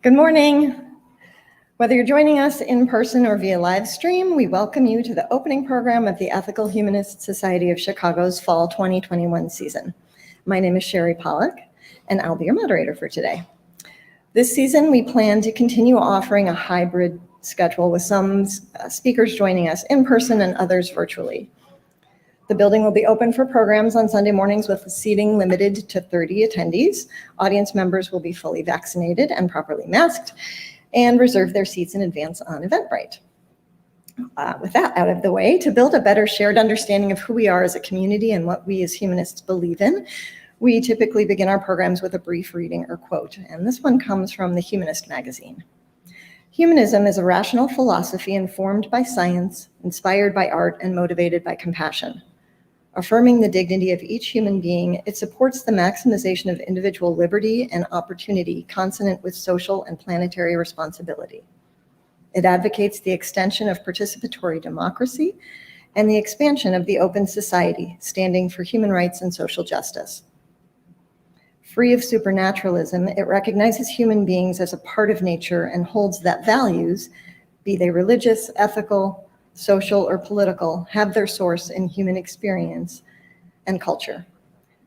Good morning. Whether you're joining us in person or via live stream, we welcome you to the opening program of the Ethical Humanist Society of Chicago's Fall 2021 season. My name is Sherry Pollack, and I'll be your moderator for today. This season, we plan to continue offering a hybrid schedule with some speakers joining us in person and others virtually. The building will be open for programs on Sunday mornings with seating limited to 30 attendees. Audience members will be fully vaccinated and properly masked and reserve their seats in advance on Eventbrite. With that out of the way, to build a better shared understanding of who we are as a community and what we as humanists believe in, we typically begin our programs with a brief reading or quote, and this one comes from the Humanist magazine. Humanism is a rational philosophy informed by science, inspired by art, and motivated by compassion. Affirming the dignity of each human being, it supports the maximization of individual liberty and opportunity consonant with social and planetary responsibility. It advocates the extension of participatory democracy and the expansion of the open society, standing for human rights and social justice. Free of supernaturalism, it recognizes human beings as a part of nature and holds that values, be they religious, ethical, social, or political, have their source in human experience and culture.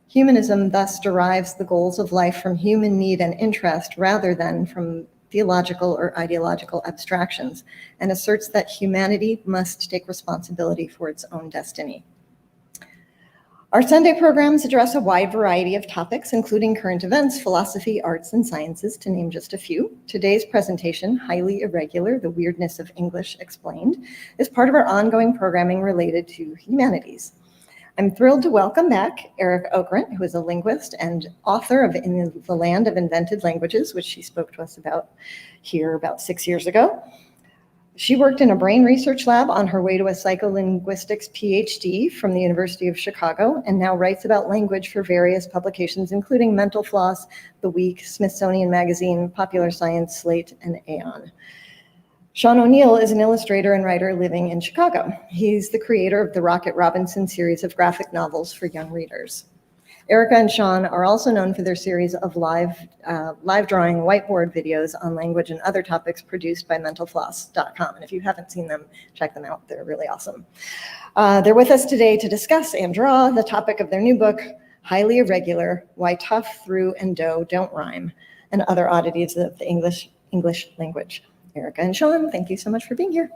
Humanism thus derives the goals of life from human need and interest rather than from theological or ideological abstractions, and asserts that humanity must take responsibility for its own destiny. Our Sunday programs address a wide variety of topics, including current events, philosophy, arts, and sciences, to name just a few. Today's presentation, Highly Irregular, The Weirdness of English Explained, is part of our ongoing programming related to humanities. I'm thrilled to welcome back Arika Okrent, who is a linguist and author of In the Land of Invented Languages, which she spoke to us about here about 6 years ago. She worked in a brain research lab on her way to a psycholinguistics PhD from the University of Chicago, and now writes about language for various publications, including Mental Floss, The Week, Smithsonian Magazine, Popular Science, Slate, and Aeon. Sean O'Neill is an illustrator and writer living in Chicago. He's the creator of the Rocket Robinson series of graphic novels for young readers. Arika and Sean are also known for their series of live drawing whiteboard videos on language and other topics produced by mentalfloss.com. And if you haven't seen them, check them out. They're really awesome. They're with us today to discuss and draw the topic of their new book, Highly Irregular, Why Tough, Through, and Dough Don't Rhyme, and Other Oddities of the English Language. Arika and Sean, thank you so much for being here.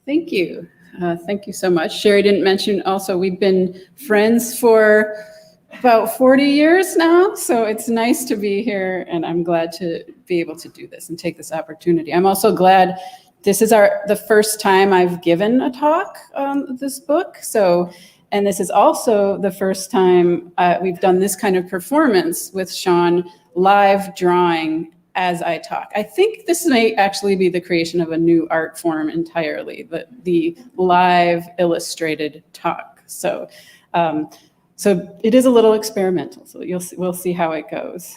Thank you. Thank you so much. Sherry didn't mention also we've been friends for about 40 years now, so it's nice to be here, and I'm glad to be able to do this and take this opportunity. I'm also glad this is the first time I've given a talk on this book, and this is also the first time we've done this kind of performance with Sean live drawing as I talk. I think this may actually be the creation of a new art form entirely, the live illustrated talk. So it is a little experimental, so we'll see how it goes.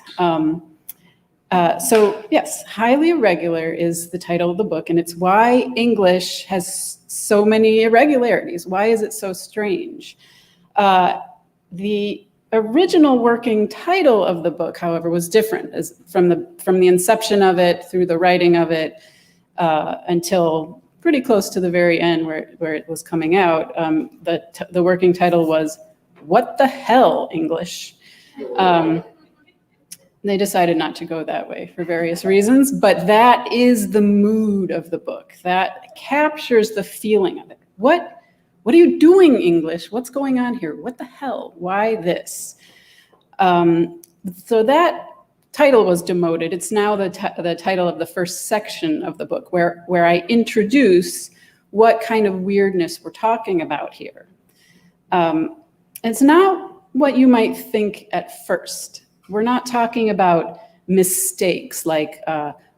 So yes, Highly Irregular is the title of the book, and it's why English has so many irregularities. Why is it so strange? The original working title of the book, however, was different from the inception of it through the writing of it until pretty close to the very end where it was coming out. The working title was What the Hell, English? They decided not to go that way for various reasons, but that is the mood of the book. That captures the feeling of it. What are you doing, English? What's going on here? What the hell? Why this? So that title was demoted. It's now the title of the first section of the book, where I introduce what kind of weirdness we're talking about here. It's not what you might think at first. We're not talking about mistakes like,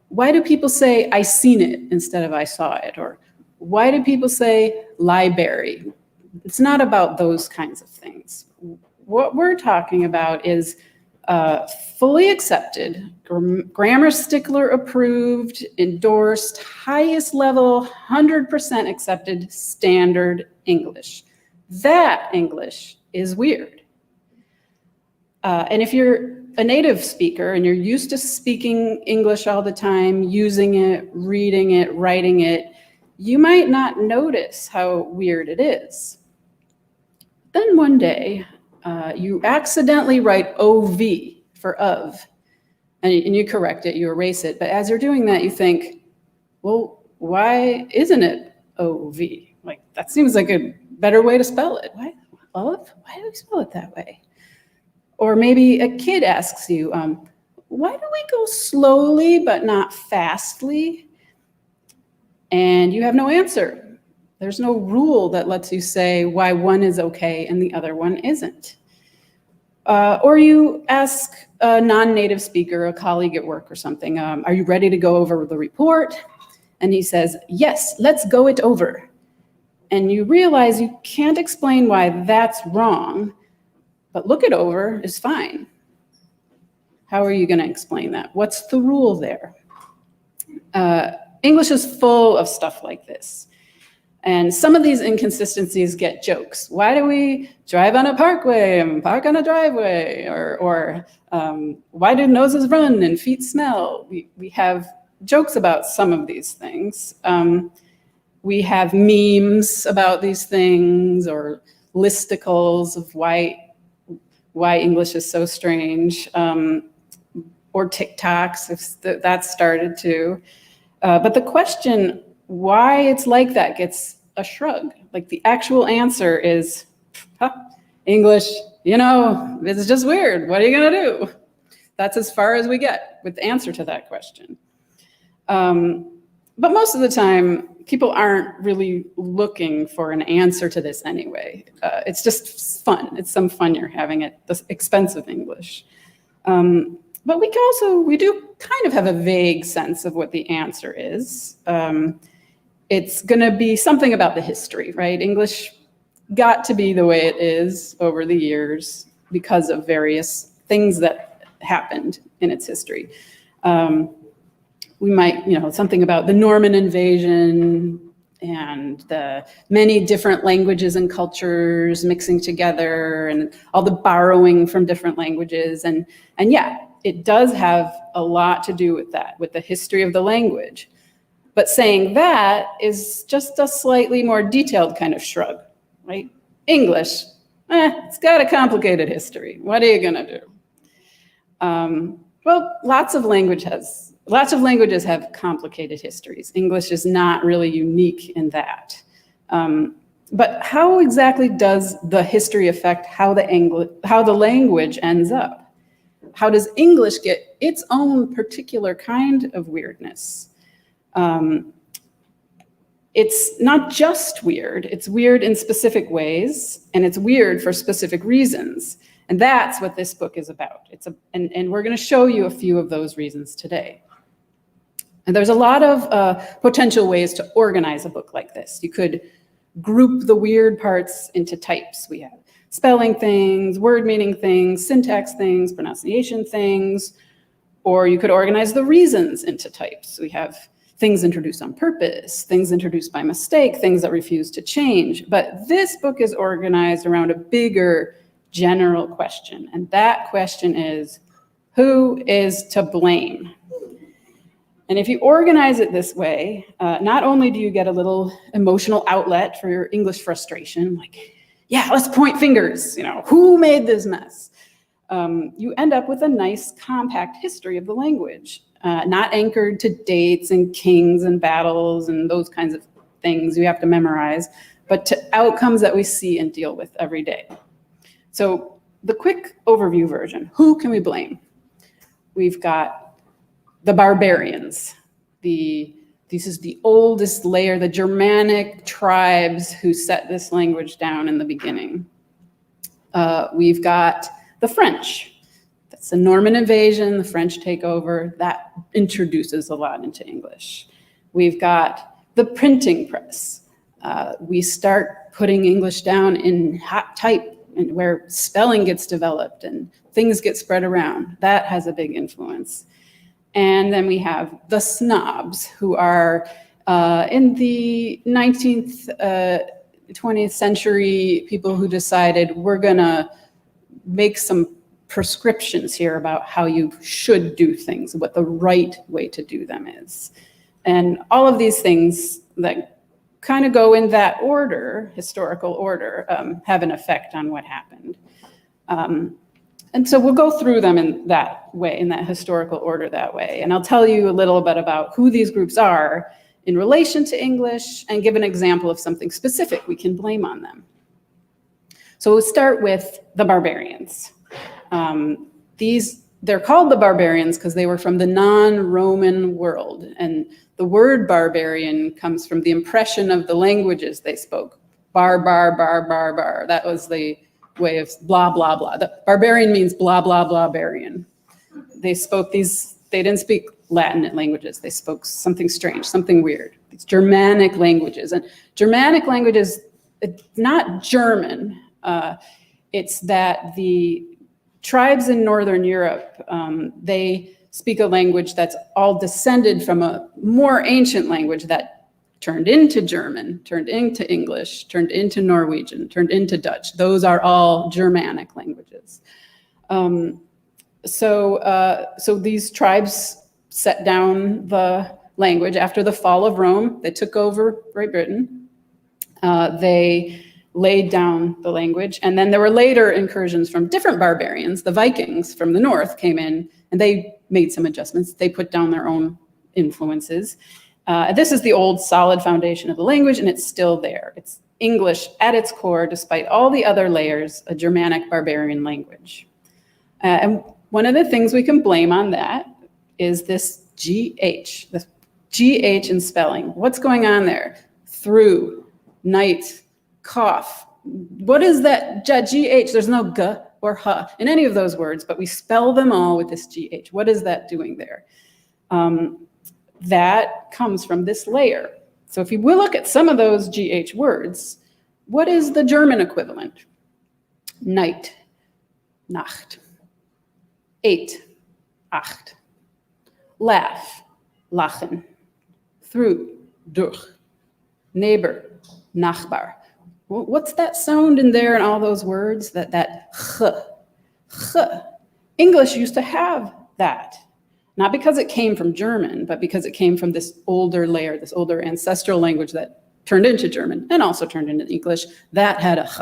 why do people say I seen it instead of I saw it? Or why do people say library? It's not about those kinds of things. What we're talking about is Fully accepted, grammar stickler approved, endorsed, highest level, 100% accepted standard English. That English is weird. And if you're a native speaker and you're used to speaking English all the time, using it, reading it, writing it, you might not notice how weird it is. Then one day, you accidentally write OV for of, and you correct it, you erase it. But as you're doing that, you think, well, why isn't it OV? Like, that seems like a better way to spell it. Why of? Why do we spell it that way? Or maybe a kid asks you, why do we go slowly but not fastly? And you have no answer. There's no rule that lets you say why one is okay and the other one isn't. Or you ask a non-native speaker, a colleague at work or something, are you ready to go over the report? And he says, yes, let's go it over. And you realize you can't explain why that's wrong, but look it over is fine. How are you going to explain that? What's the rule there? English is full of stuff like this. And some of these inconsistencies get jokes. Why do we drive on a parkway and park on a driveway? Or why do noses run and feet smell? We have jokes about some of these things. We have memes about these things, or listicles of why English is so strange, or TikToks, if that started too. But the question, why it's like that, gets a shrug. Like, the actual answer is, English, it's just weird. What are you gonna do? That's as far as we get with the answer to that question. But most of the time, people aren't really looking for an answer to this anyway. It's just fun. It's some fun you're having at the expense of English. But we do kind of have a vague sense of what the answer is. It's going to be something about the history, right? English got to be the way it is over the years because of various things that happened in its history. We might, something about the Norman invasion and the many different languages and cultures mixing together and all the borrowing from different languages. And yeah, it does have a lot to do with that, with the history of the language. But saying that is just a slightly more detailed kind of shrug, right? English, it's got a complicated history. What are you gonna do? Well, lots of languages have complicated histories. English is not really unique in that. But how exactly does the history affect how the language ends up? How does English get its own particular kind of weirdness? It's not just weird, it's weird in specific ways, and it's weird for specific reasons. And that's what this book is about. And we're gonna show you a few of those reasons today. And there's a lot of potential ways to organize a book like this. You could group the weird parts into types. We have spelling things, word meaning things, syntax things, pronunciation things, or you could organize the reasons into types. We have things introduced on purpose, things introduced by mistake, things that refuse to change. But this book is organized around a bigger general question. And that question is, who is to blame? And if you organize it this way, not only do you get a little emotional outlet for your English frustration, like, yeah, let's point fingers, who made this mess? You end up with a nice compact history of the language, not anchored to dates and kings and battles and those kinds of things you have to memorize, but to outcomes that we see and deal with every day. So the quick overview version, who can we blame? We've got the barbarians. This is the oldest layer, the Germanic tribes who set this language down in the beginning. We've got the French. That's the Norman invasion, the French take over. That introduces a lot into English. We've got the printing press. We start putting English down in hot type and where spelling gets developed and things get spread around. That has a big influence. And then we have the snobs, who are in the 19th, 20th century, people who decided we're gonna make some prescriptions here about how you should do things, what the right way to do them is. And all of these things that kind of go in that order, historical order, have an effect on what happened. And so we'll go through them in that way, in that historical order that way. And I'll tell you a little bit about who these groups are in relation to English and give an example of something specific we can blame on them. So we'll start with the barbarians. They're called the barbarians because they were from the non-Roman world. And the word barbarian comes from the impression of the languages they spoke. Bar, bar, bar, bar, bar. That was the way of blah, blah, blah. The barbarian means blah, blah, blah, barbarian. They spoke these, they didn't speak Latin languages. They spoke something strange, something weird. These Germanic languages. And Germanic languages, it's not German. It's that the tribes in Northern Europe, they speak a language that's all descended from a more ancient language that turned into German, turned into English, turned into Norwegian, turned into Dutch. Those are all Germanic languages. So these tribes set down the language after the fall of Rome. They took over Great Britain. They laid down the language. And then there were later incursions from different barbarians. The Vikings from the north came in and they made some adjustments. They put down their own influences. This is the old solid foundation of the language, and it's still there. It's English at its core, despite all the other layers, a Germanic barbarian language. And one of the things we can blame on that is this GH, the GH in spelling. What's going on there? Through, night, cough. What is that GH? There's no G or H in any of those words, but we spell them all with this GH. What is that doing there? That comes from this layer. So if we look at some of those GH words, what is the German equivalent? Night, Nacht. 8, acht. Laugh, lachen. Through, durch. Neighbor, Nachbar. What's that sound in there in all those words? That ch. English used to have that. Not because it came from German, but because it came from this older layer, this older ancestral language that turned into German and also turned into English. That had a ch.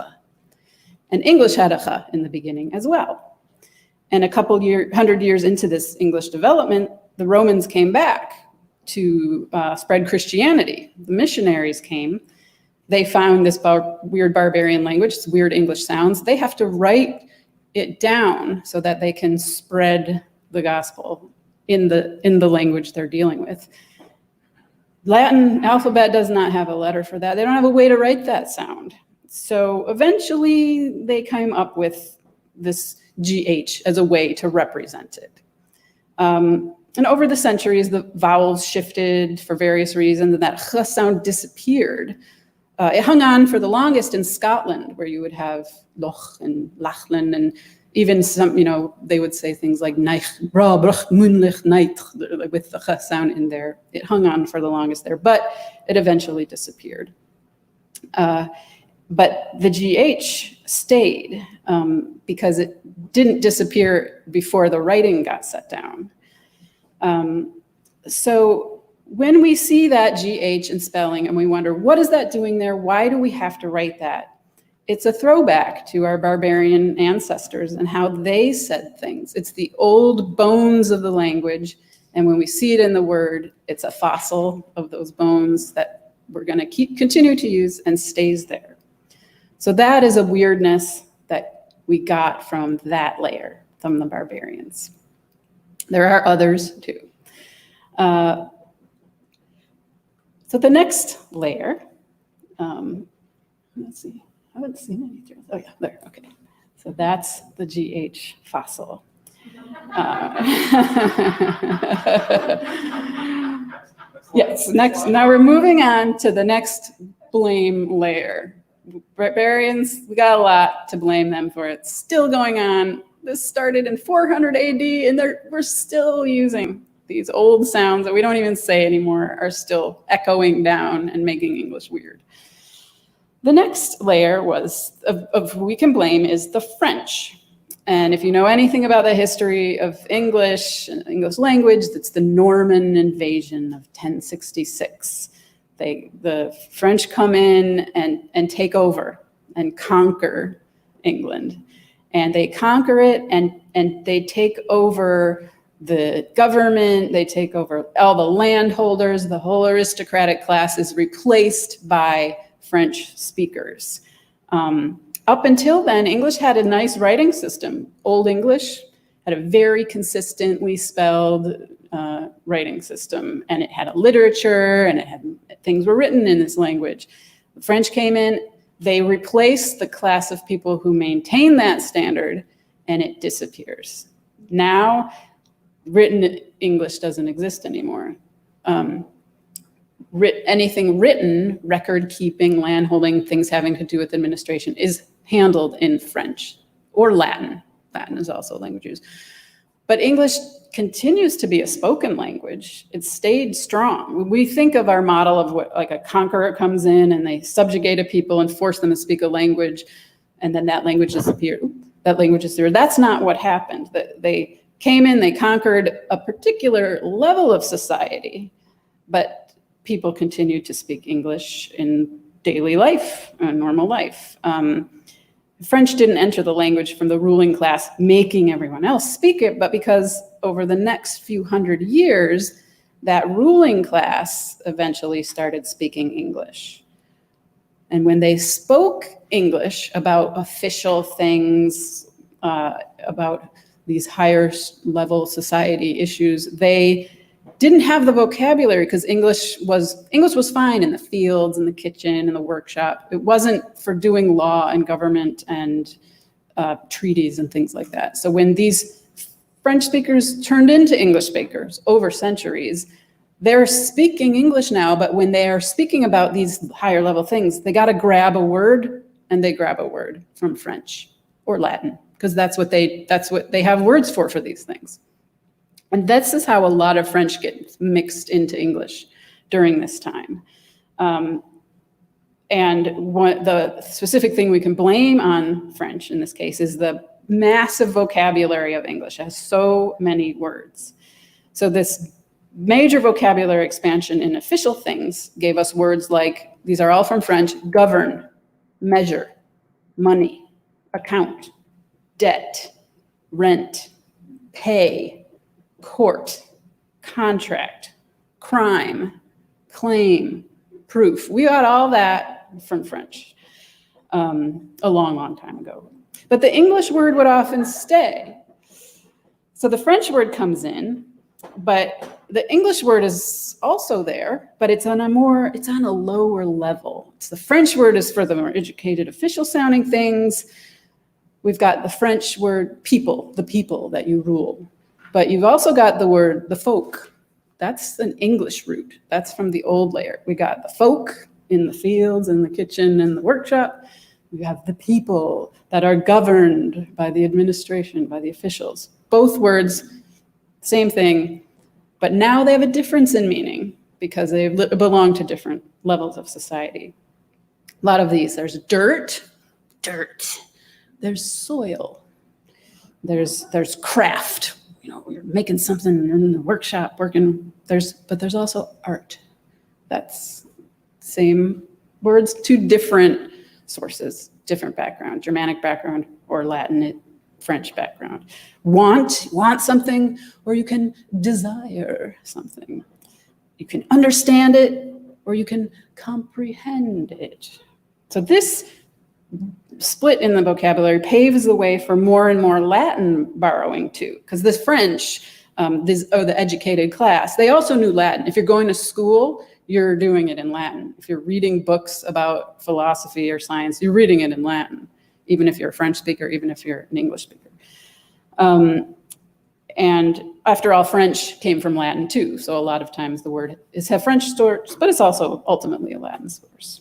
And English had a ch in the beginning as well. And a couple 100 years into this English development, the Romans came back to spread Christianity. The missionaries came. They found this weird barbarian language, this weird English sounds. They have to write it down so that they can spread the gospel in the language they're dealing with. Latin alphabet does not have a letter for that. They don't have a way to write that sound. So eventually they came up with this GH as a way to represent it. And over the centuries, the vowels shifted for various reasons, and that ch sound disappeared. It hung on for the longest in Scotland, where you would have loch and lachlan, and even some, they would say things like neich, bra, bruch, munlich, neit, with the ch sound in there. It hung on for the longest there, but it eventually disappeared. But the GH stayed because it didn't disappear before the writing got set down. So when we see that GH in spelling and we wonder, what is that doing there? Why do we have to write that? It's a throwback to our barbarian ancestors and how they said things. It's the old bones of the language. And when we see it in the word, it's a fossil of those bones that we're going to continue to use and stays there. So that is a weirdness that we got from that layer, from the barbarians. There are others too. So the next layer, let's see, I haven't seen any through. Oh yeah, there, okay. So that's the GH fossil. Yes, next, now we're moving on to the next blame layer. barbarians, we got a lot to blame them for. It's still going on. This started in 400 AD, and we're still using these old sounds that we don't even say anymore, are still echoing down and making English weird. The next layer of who we can blame is the French. And if you know anything about the history of English and English language, that's the Norman invasion of 1066. The French come in and take over and conquer England. And they conquer it and they take over the government, they take over all the landholders, the whole aristocratic class is replaced by French speakers. Up until then, English had a nice writing system. Old English had a very consistently spelled writing system, and it had a literature, and things were written in this language. The French came in, they replaced the class of people who maintain that standard, and it disappears. Now, written English doesn't exist anymore. Anything written, record keeping, land holding, things having to do with administration, is handled in French or Latin. Latin is also a language used. But English continues to be a spoken language. It stayed strong. We think of our model of what, like a conqueror comes in and they subjugate a people and force them to speak a language, and then that language disappeared. That language disappeared. That's not what happened. They came in, they conquered a particular level of society, but people continued to speak English in daily life, normal life. French didn't enter the language from the ruling class making everyone else speak it, but because over the next few hundred years, that ruling class eventually started speaking English. And when they spoke English about official things, about these higher level society issues, they didn't have the vocabulary because English was fine in the fields, in the kitchen, in the workshop. It wasn't for doing law and government and treaties and things like that. So when these French speakers turned into English speakers over centuries, they're speaking English now, but when they are speaking about these higher level things, they got to grab a word, and they grab a word from French or Latin, because that's what they have words for these things. And this is how a lot of French gets mixed into English during this time. And the specific thing we can blame on French in this case is the massive vocabulary of English. It has so many words. So this major vocabulary expansion in official things gave us words like, these are all from French: govern, measure, money, account, debt, rent, pay, court, contract, crime, claim, proof. We got all that from French a long, long time ago. But the English word would often stay. So the French word comes in, but the English word is also there, but it's on a lower level. It's the French word is for the more educated, official sounding things. We've got the French word people, the people that you rule. But you've also got the word the folk. That's an English root. That's from the old layer. We got the folk in the fields, in the kitchen, in the workshop. We have the people that are governed by the administration, by the officials. Both words, same thing, but now they have a difference in meaning because they belong to different levels of society. A lot of these, there's dirt. There's soil. There's craft. You know, you're making something in the workshop, working. But there's also art. That's same words, two different sources, different background, Germanic background or Latin, French background. Want something, or you can desire something. You can understand it, or you can comprehend it. So this split in the vocabulary paves the way for more and more Latin borrowing too, because the French, the educated class, they also knew Latin. If you're going to school, you're doing it in Latin. If you're reading books about philosophy or science, you're reading it in Latin, even if you're a French speaker, even if you're an English speaker. And after all, French came from Latin too, so a lot of times the word have French source, but it's also ultimately a Latin source.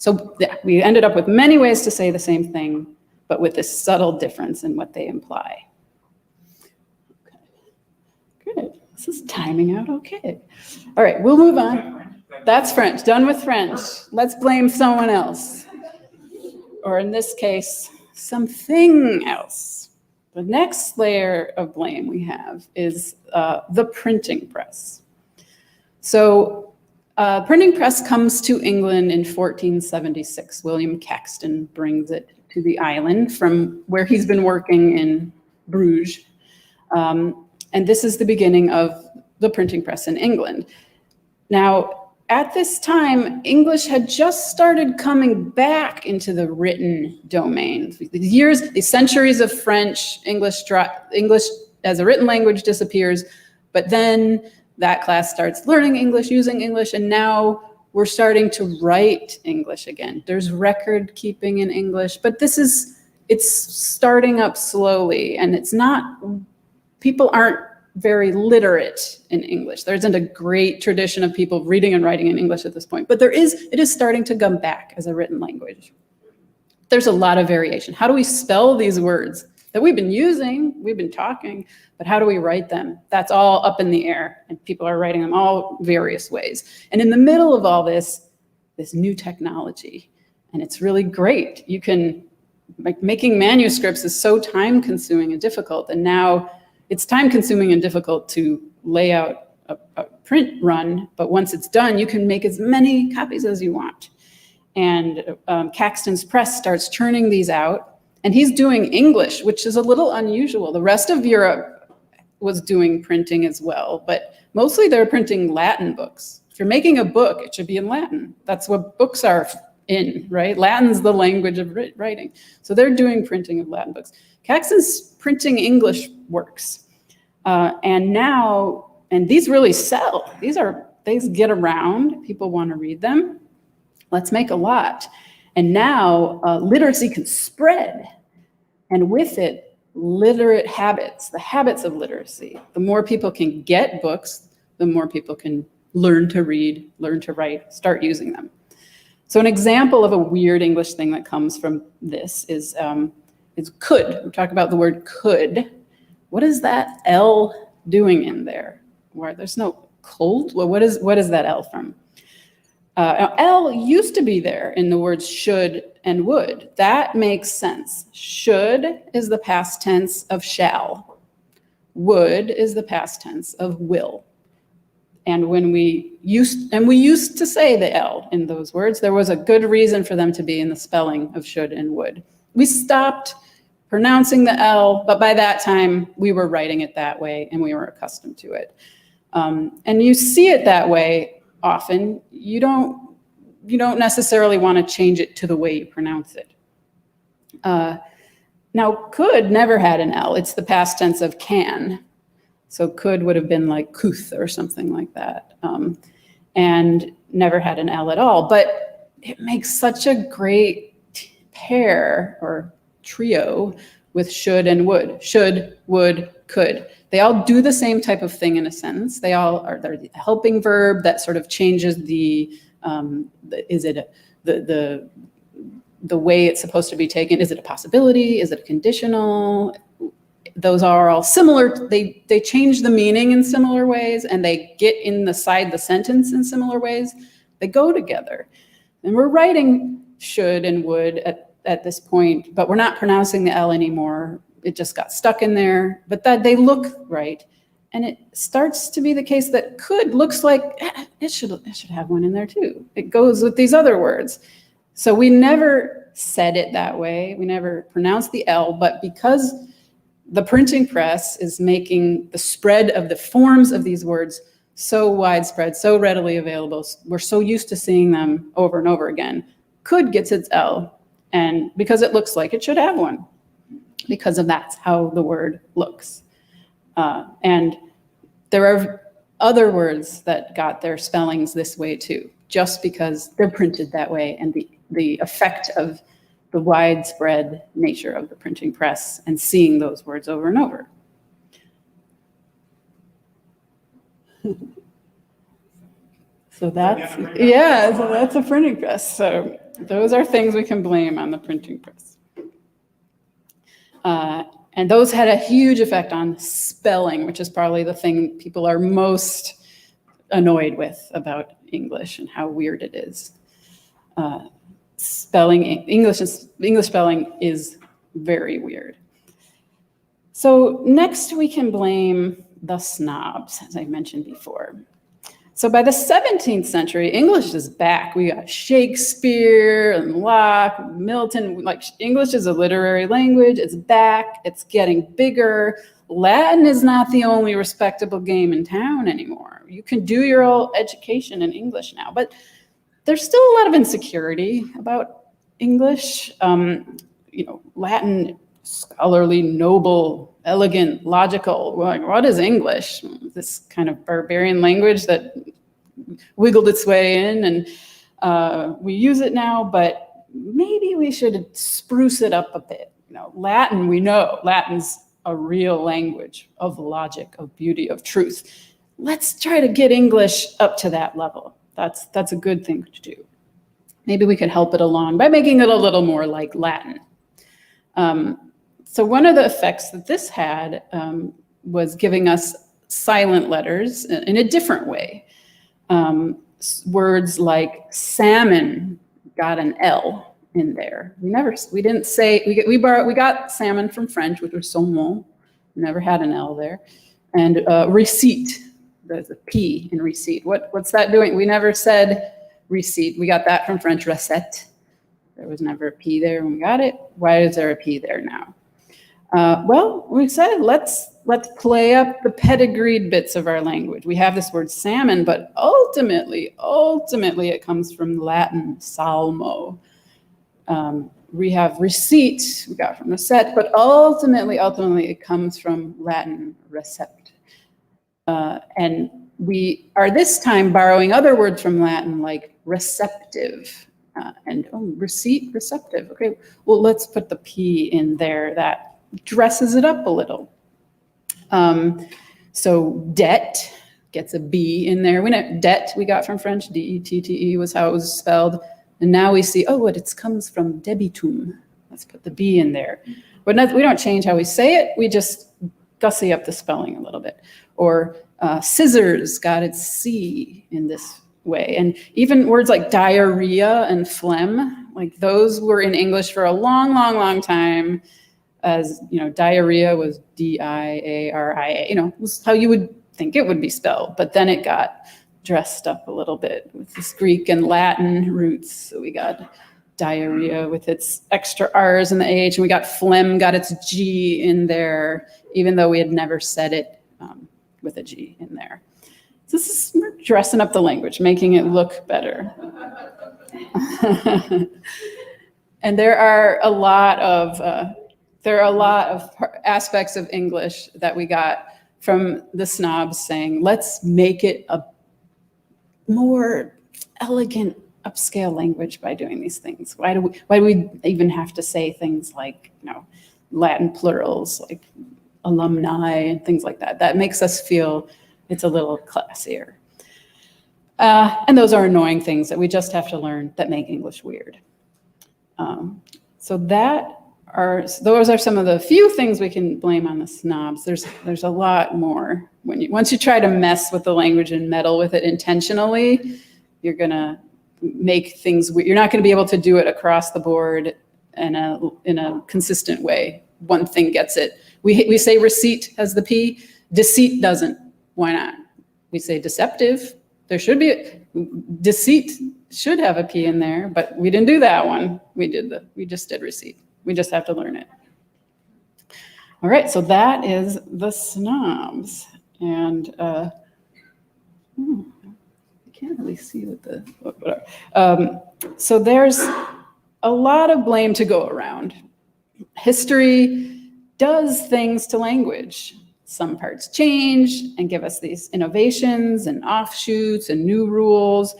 So yeah, we ended up with many ways to say the same thing, but with this subtle difference in what they imply. Okay. Good. This is timing out okay. All right, we'll move on. That's French. Done with French. Let's blame someone else. Or in this case, something else. The next layer of blame we have is the printing press. So printing press comes to England in 1476. William Caxton brings it to the island from where he's been working in Bruges. And this is the beginning of the printing press in England. Now, at this time, English had just started coming back into the written domain. These centuries of French, English as a written language disappears, but then that class starts learning English, using English, and now we're starting to write English again. There's record keeping in English, but it's starting up slowly, and people aren't very literate in English. There isn't a great tradition of people reading and writing in English at this point, but it is starting to come back as a written language. There's a lot of variation. How do we spell these words that we've been using, we've been talking, but how do we write them? That's all up in the air, and people are writing them all various ways. And in the middle of all this new technology, and it's really great. You can, making manuscripts is so time consuming and difficult, and now it's time consuming and difficult to lay out a print run, but once it's done, you can make as many copies as you want. And Caxton's press starts churning these out, and he's doing English, which is a little unusual. The rest of Europe was doing printing as well, but mostly they're printing Latin books. If you're making a book, it should be in Latin. That's what books are in, right? Latin's the language of writing. So they're doing printing of Latin books. Caxton's printing English works. And these really sell. These get around, people want to read them. Let's make a lot. And now literacy can spread. And with it, literate habits, the habits of literacy. The more people can get books, the more people can learn to read, learn to write, start using them. So an example of a weird English thing that comes from this is could. We talk about the word could. What is that L doing in there? Where there's no cold? Well, what is that L from? L used to be there in the words should and would. That makes sense. Should is the past tense of shall. Would is the past tense of will. And we used to say the L in those words, there was a good reason for them to be in the spelling of should and would. We stopped pronouncing the L, but by that time we were writing it that way and we were accustomed to it. And you see it that way often. You don't necessarily want to change it to the way you pronounce it. Now, could never had an L. It's the past tense of can. So could would have been like couth or something like that. And never had an L at all. But it makes such a great pair or trio with should and would. Should, would, could. They all do the same type of thing in a sentence. They're the helping verb that sort of changes the way it's supposed to be taken. Is it a possibility? Is it a conditional? Those are all similar. They change the meaning in similar ways, and they get inside the sentence in similar ways. They go together. And we're writing should and would at this point, but we're not pronouncing the L anymore. It just got stuck in there, but that they look right. And it starts to be the case that could looks like it should have one in there too. It goes with these other words. So we never said it that way. We never pronounced the L, but because the printing press is making the spread of the forms of these words so widespread, so readily available, we're so used to seeing them over and over again. Could gets its L, and because it looks like it should have one, because of that's how the word looks. And there are other words that got their spellings this way too, just because they're printed that way, and the effect of the widespread nature of the printing press and seeing those words over and over. So that's a printing press. So Those are things we can blame on the printing press. And those had a huge effect on spelling, which is probably the thing people are most annoyed with about English and how weird it is. English spelling is very weird. So next we can blame the snobs, as I mentioned before. So by the 17th century, English is back. We got Shakespeare and Locke, Milton. Like, English is a literary language. It's back. It's getting bigger. Latin is not the only respectable game in town anymore. You can do your whole education in English now, but there's still a lot of insecurity about English. Latin, scholarly, noble, elegant, logical. What is English? This kind of barbarian language that wiggled its way in, and we use it now, but maybe we should spruce it up a bit. Latin, we know Latin's a real language of logic, of beauty, of truth. Let's try to get English up to that level. That's a good thing to do. Maybe we could help it along by making it a little more like Latin. So one of the effects that this had was giving us silent letters in a different way. Words like salmon got an L in there. We didn't say, we got salmon from French, which was saumon. We never had an L there. And receipt, there's a P in receipt. What's that doing? We never said receipt. We got that from French, recette. There was never a P there when we got it. Why is there a P there now? Well, we said, let's play up the pedigreed bits of our language. We have this word salmon, but ultimately it comes from Latin salmo. We have receipt, we got from recette, but ultimately it comes from Latin recept. And we are this time borrowing other words from Latin like receptive and receipt, receptive. Okay, well, let's put the P in there. That dresses it up a little. So debt gets a B in there. We know debt we got from French, D-E-T-T-E was how it was spelled. And now we see, it comes from debitum. Let's put the B in there. But we don't change how we say it. We just gussy up the spelling a little bit. Or scissors got its C in this way. And even words like diarrhea and phlegm, like those were in English for a long, long, long time. As diarrhea was D-I-A-R-I-A, was how you would think it would be spelled. But then it got dressed up a little bit with this Greek and Latin roots. So we got diarrhea with its extra R's and the H, and we got phlegm, got its G in there, even though we had never said it with a G in there. So we're dressing up the language, making it look better. And there are a lot of aspects of English that we got from the snobs saying, let's make it a more elegant, upscale language by doing these things. Why do we even have to say things like, Latin plurals, like alumni and things like that? That makes us feel it's a little classier. And those are annoying things that we just have to learn that make English weird. Those are some of the few things we can blame on the snobs. There's a lot more. Once you try to mess with the language and meddle with it intentionally, you're gonna make things weird. You're not gonna be able to do it across the board in a consistent way. One thing gets it. We say receipt has the P, deceit doesn't. Why not? We say deceptive. There should be deceit should have a P in there, but we didn't do that one. We just did receipt. We just have to learn it. All right, so that is the snobs. And I can't really see whatever. So there's a lot of blame to go around. History does things to language. Some parts change and give us these innovations and offshoots and new rules,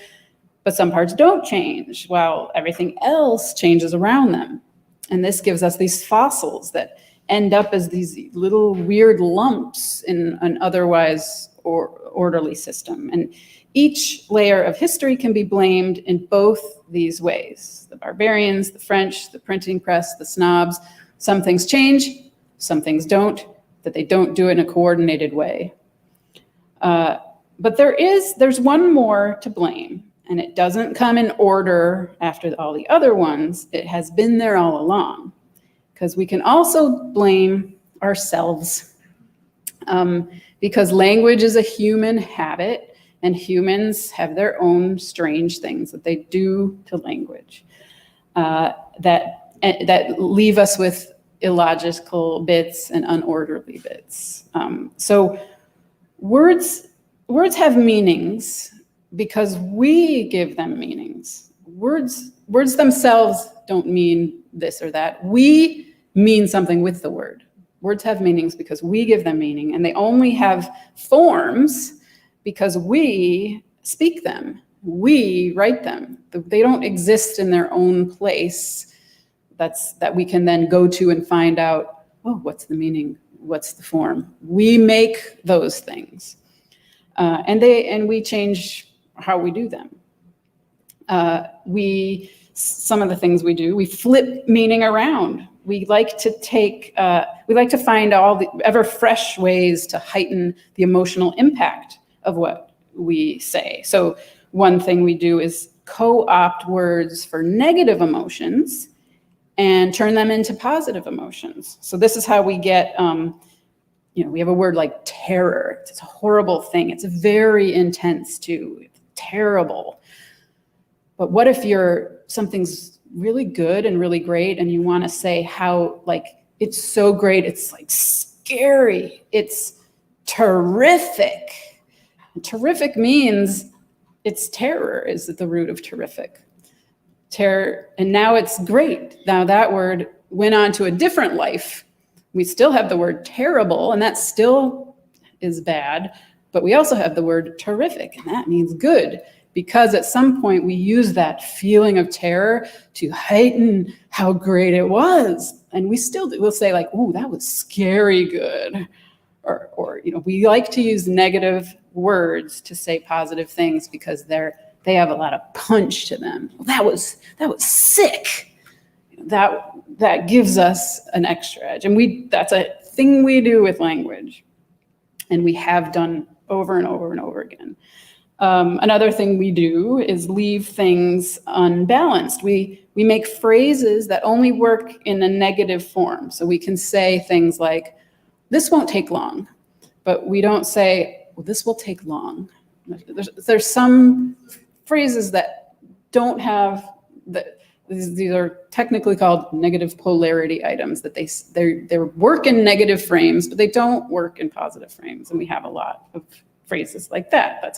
but some parts don't change while everything else changes around them. And this gives us these fossils that end up as these little weird lumps in an otherwise or orderly system. And each layer of history can be blamed in both these ways. The barbarians, the French, the printing press, the snobs. Some things change, some things don't, that they don't do it in a coordinated way. But there's one more to blame, and it doesn't come in order after all the other ones. It has been there all along, because we can also blame ourselves, because language is a human habit, and humans have their own strange things that they do to language that leave us with illogical bits and unorderly bits. So words have meanings because we give them meanings. Words themselves don't mean this or that. We mean something with the word. Words have meanings because we give them meaning, and they only have forms because we speak them. We write them. They don't exist in their own place that we can then go to and find out, oh, what's the meaning? What's the form? We make those things. And we change how we do them. Some of the things we do, we flip meaning around. We like to find all the ever fresh ways to heighten the emotional impact of what we say. So one thing we do is co-opt words for negative emotions and turn them into positive emotions. So this is how we get, we have a word like terror. It's a horrible thing. It's very intense too. It's terrible. But what if something's really good and really great, and you want to say how, like, it's so great, it's like scary, it's terrific. And terrific means it's terror is at the root of terrific. Terror, and now it's great. Now that word went on to a different life. We still have the word terrible, and that still is bad, but we also have the word terrific, and that means good, because at some point we use that feeling of terror to heighten how great it was. And we'll say like, oh, that was scary good. Or we like to use negative words to say positive things because they have a lot of punch to them. Well, that was sick. That gives us an extra edge. And that's a thing we do with language. And we have done over and over and over again. Another thing we do is leave things unbalanced. We make phrases that only work in a negative form. So we can say things like, this won't take long, but we don't say, well, this will take long. There's some phrases that don't have these are technically called negative polarity items, that they work in negative frames, but they don't work in positive frames. And we have a lot of phrases like that.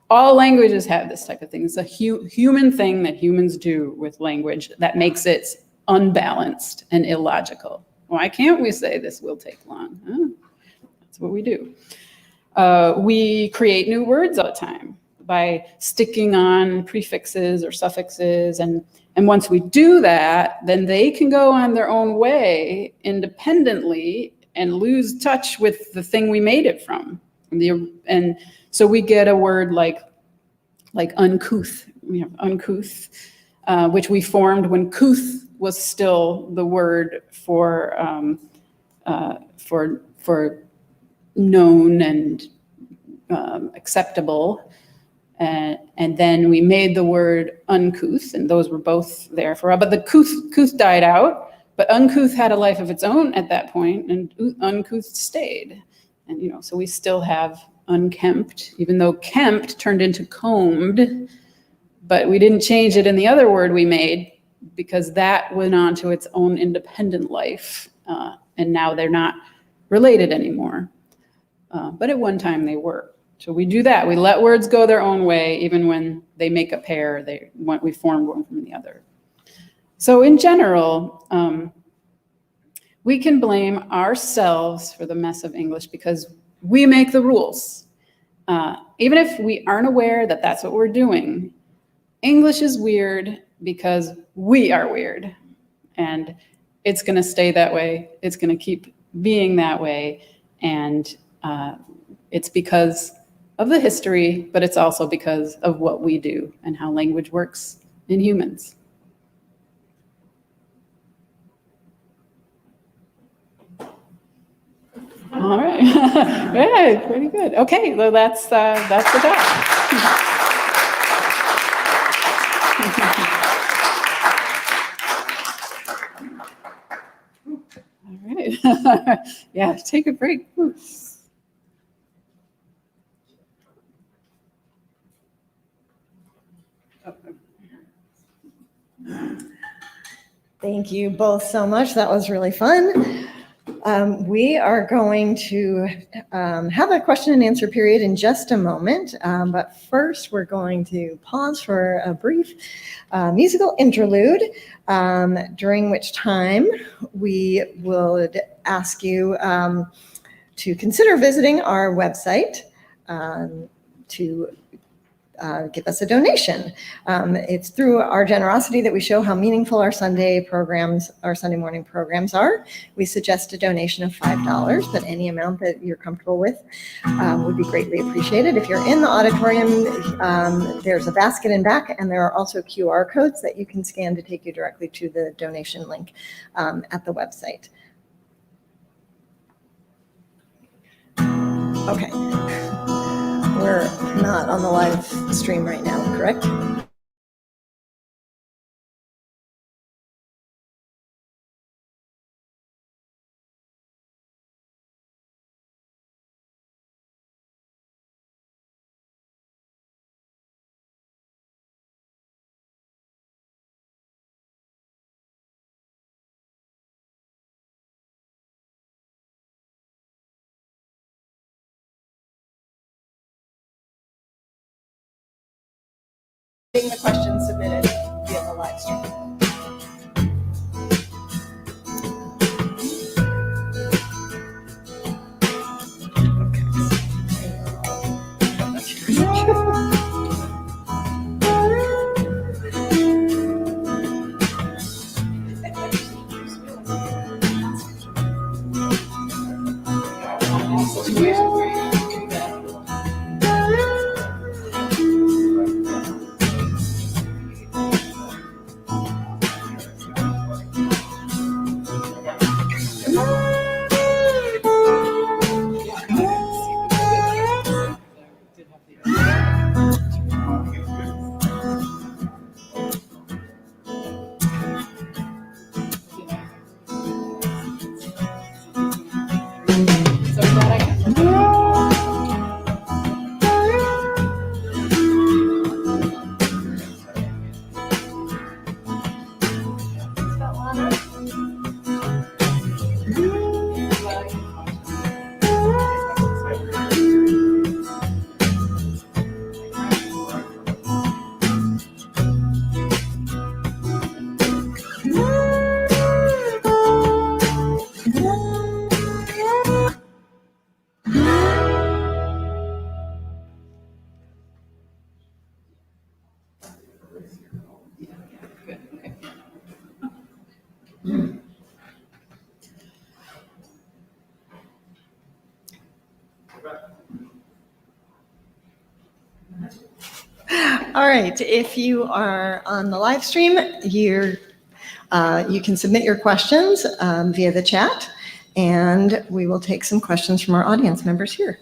All languages have this type of thing. It's a human thing that humans do with language that makes it unbalanced and illogical. Why can't we say this will take long? Oh, that's what we do. We create new words all the time by sticking on prefixes or suffixes. And once we do that, then they can go on their own way independently and lose touch with the thing we made it from. And so we get a word like uncouth. We have uncouth, which we formed when couth was still the word for known and acceptable. And then we made the word uncouth, and those were both there for a while. But the couth died out, but uncouth had a life of its own at that point, and uncouth stayed. And so we still have unkempt, even though kempt turned into combed, but we didn't change it in the other word we made because that went on to its own independent life, and now they're not related anymore. But at one time they were. So we do that. We let words go their own way, even when they make a pair, we form one from the other. So in general, we can blame ourselves for the mess of English because we make the rules. Even if we aren't aware that that's what we're doing, English is weird because we are weird. And it's going to stay that way. It's going to keep being that way. And It's because of the history, but it's also because of what we do and how language works in humans. All right. Yeah, pretty good. Okay, well, that's the talk. All right. Yeah, take a break. Thank you both so much. That was really fun. We are going to have a question and answer period in just a moment. But first, we're going to pause for a brief musical interlude, during which time we would ask you to consider visiting our website to give us a donation. It's through our generosity that we show how meaningful our Sunday morning programs are. We suggest a donation of $5, but any amount that you're comfortable with would be greatly appreciated. If you're in the auditorium, there's a basket in back, and there are also QR codes that you can scan to take you directly to the donation link at the website. Okay. We're not on the live stream right now, correct? The questions submitted via the live stream. All right, if you are on the live stream, you can submit your questions via the chat, and we will take some questions from our audience members here.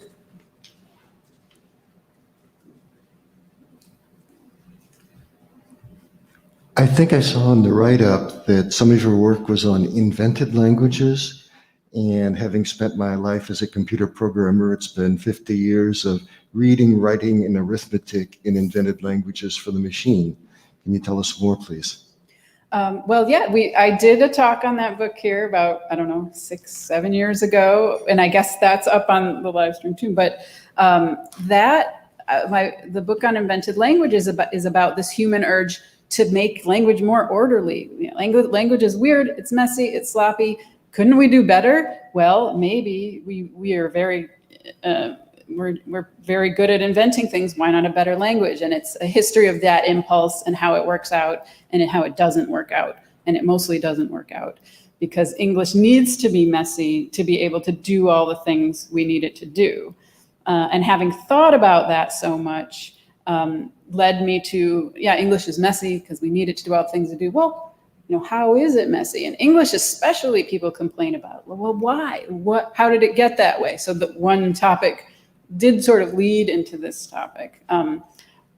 I think I saw in the write-up that some of your work was on invented languages, and having spent my life as a computer programmer, it's been 50 years of reading, writing, and arithmetic in invented languages for the machine. Can you tell us more, please? Well, yeah, I did a talk on that book here about, 6-7 years ago, and I guess that's up on the live stream too. But the book on invented languages is about this human urge to make language more orderly. Language is weird, it's messy, it's sloppy. Couldn't we do better? Well, maybe we are very we're very good at inventing things. Why not a better language? And it's a history of that impulse and how it works out and how it doesn't work out. And it mostly doesn't work out because English needs to be messy to be able to do all the things we need it to do. And having thought about that so much led me to, English is messy because we need it to do all the things to do. Well, how is it messy? In English especially, people complain about, well, why? How did it get that way? So the one topic did sort of lead into this topic.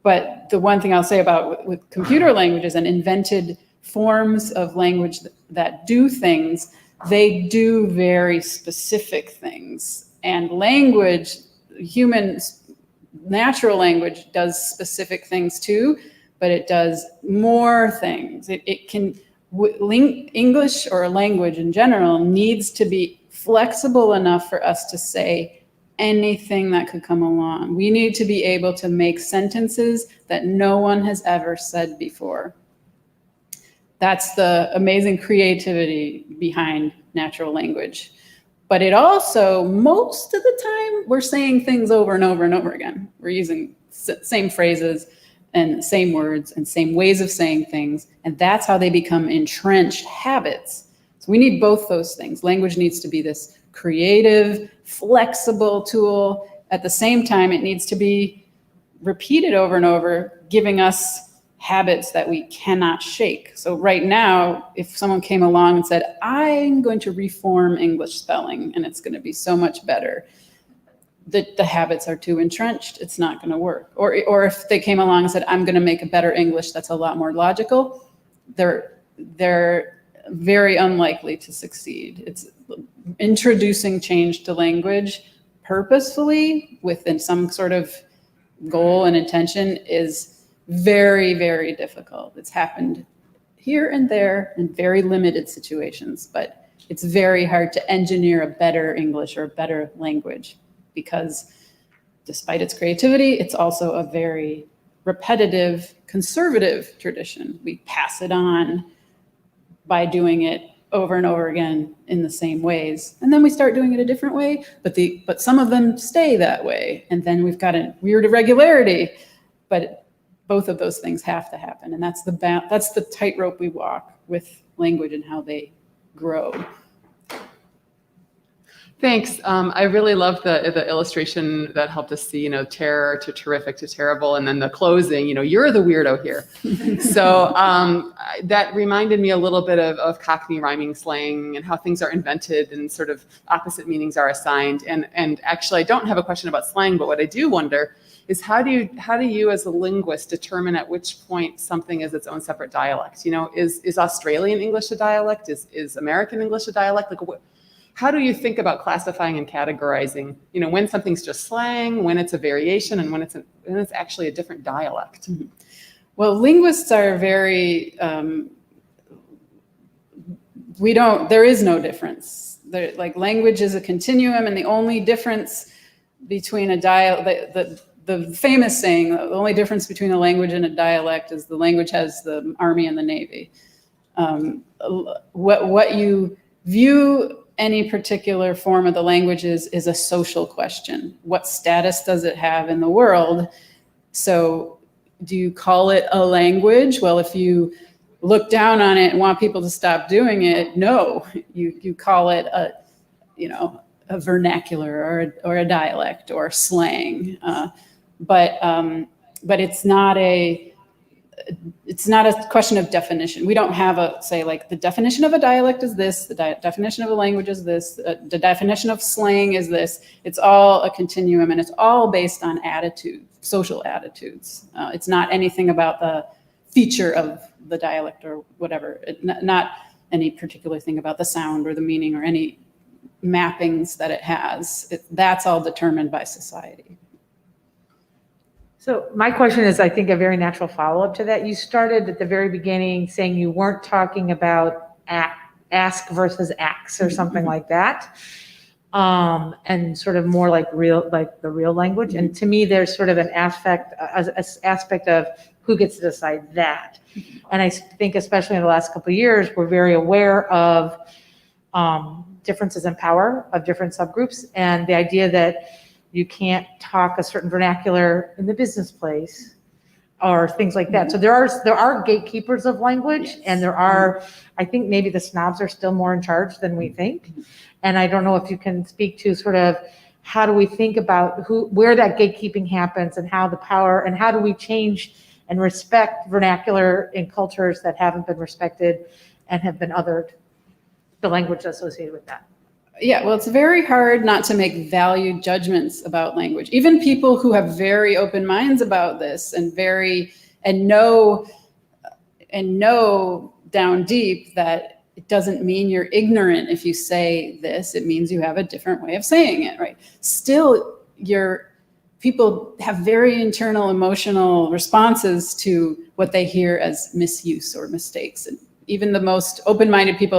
But the one thing I'll say about with computer languages and invented forms of language that do things, they do very specific things. And language, natural language does specific things too, but it does more things. English or language in general needs to be flexible enough for us to say anything that could come along. We need to be able to make sentences that no one has ever said before. That's the amazing creativity behind natural language. But it also, most of the time, we're saying things over and over and over again. We're using same phrases and same words and same ways of saying things. And that's how they become entrenched habits. So we need both those things. Language needs to be this creative, flexible tool. At the same time, it needs to be repeated over and over, giving us habits that we cannot shake. So right now, if someone came along and said, I'm going to reform English spelling and it's going to be so much better, the habits are too entrenched, it's not going to work. Or if they came along and said, I'm going to make a better English that's a lot more logical, they're very unlikely to succeed. It's introducing change to language purposefully within some sort of goal and intention is very, very difficult. It's happened here and there in very limited situations, but it's very hard to engineer a better English or a better language because despite its creativity, it's also a very repetitive, conservative tradition. We pass it on by doing it over and over again in the same ways. And then we start doing it a different way, but some of them stay that way. And then we've got a weird irregularity, but both of those things have to happen. And that's the tightrope we walk with language and how they grow. Thanks. I really love the illustration that helped us see, terror to terrific to terrible, and then the closing, you're the weirdo here. So that reminded me a little bit of Cockney rhyming slang and how things are invented and sort of opposite meanings are assigned. And actually, I don't have a question about slang, but what I do wonder is how do you as a linguist determine at which point something is its own separate dialect? Is Australian English a dialect? Is American English a dialect? How do you think about classifying and categorizing, when something's just slang, when it's a variation, and when it's actually a different dialect? Mm-hmm. Well, linguists are very, there is no difference. Language is a continuum, and the only difference between a the famous saying, the only difference between a language and a dialect is the language has the Army and the Navy. What you view any particular form of the language is a social question. What status does it have in the world? So do you call it a language? Well, if you look down on it and want people to stop doing it, no, you call it a vernacular or a dialect or slang. But it's not a question of definition. We don't have the definition of a dialect is this, the definition of a language is this, the definition of slang is this. It's all a continuum, and it's all based on attitude, social attitudes. It's not anything about the feature of the dialect or whatever. Not any particular thing about the sound or the meaning or any mappings that it has. That's all determined by society. So my question is, I think, a very natural follow-up to that. You started at the very beginning saying you weren't talking about ask versus acts or something like that, and sort of more like the real language. And to me, there's sort of an aspect of who gets to decide that. And I think, especially in the last couple of years, we're very aware of differences in power of different subgroups, and the idea that you can't talk a certain vernacular in the business place or things like that. So there are gatekeepers of language, yes. And there are, I think maybe the snobs are still more in charge than we think. And I don't know if you can speak to sort of how do we think about where that gatekeeping happens and how the power, and how do we change and respect vernacular in cultures that haven't been respected and have been othered, the language associated with that. Yeah, well, it's very hard not to make value judgments about language. Even people who have very open minds about this and know down deep that it doesn't mean you're ignorant if you say this. It means you have a different way of saying it, right? Still, people have very internal emotional responses to what they hear as misuse or mistakes. And even the most open-minded people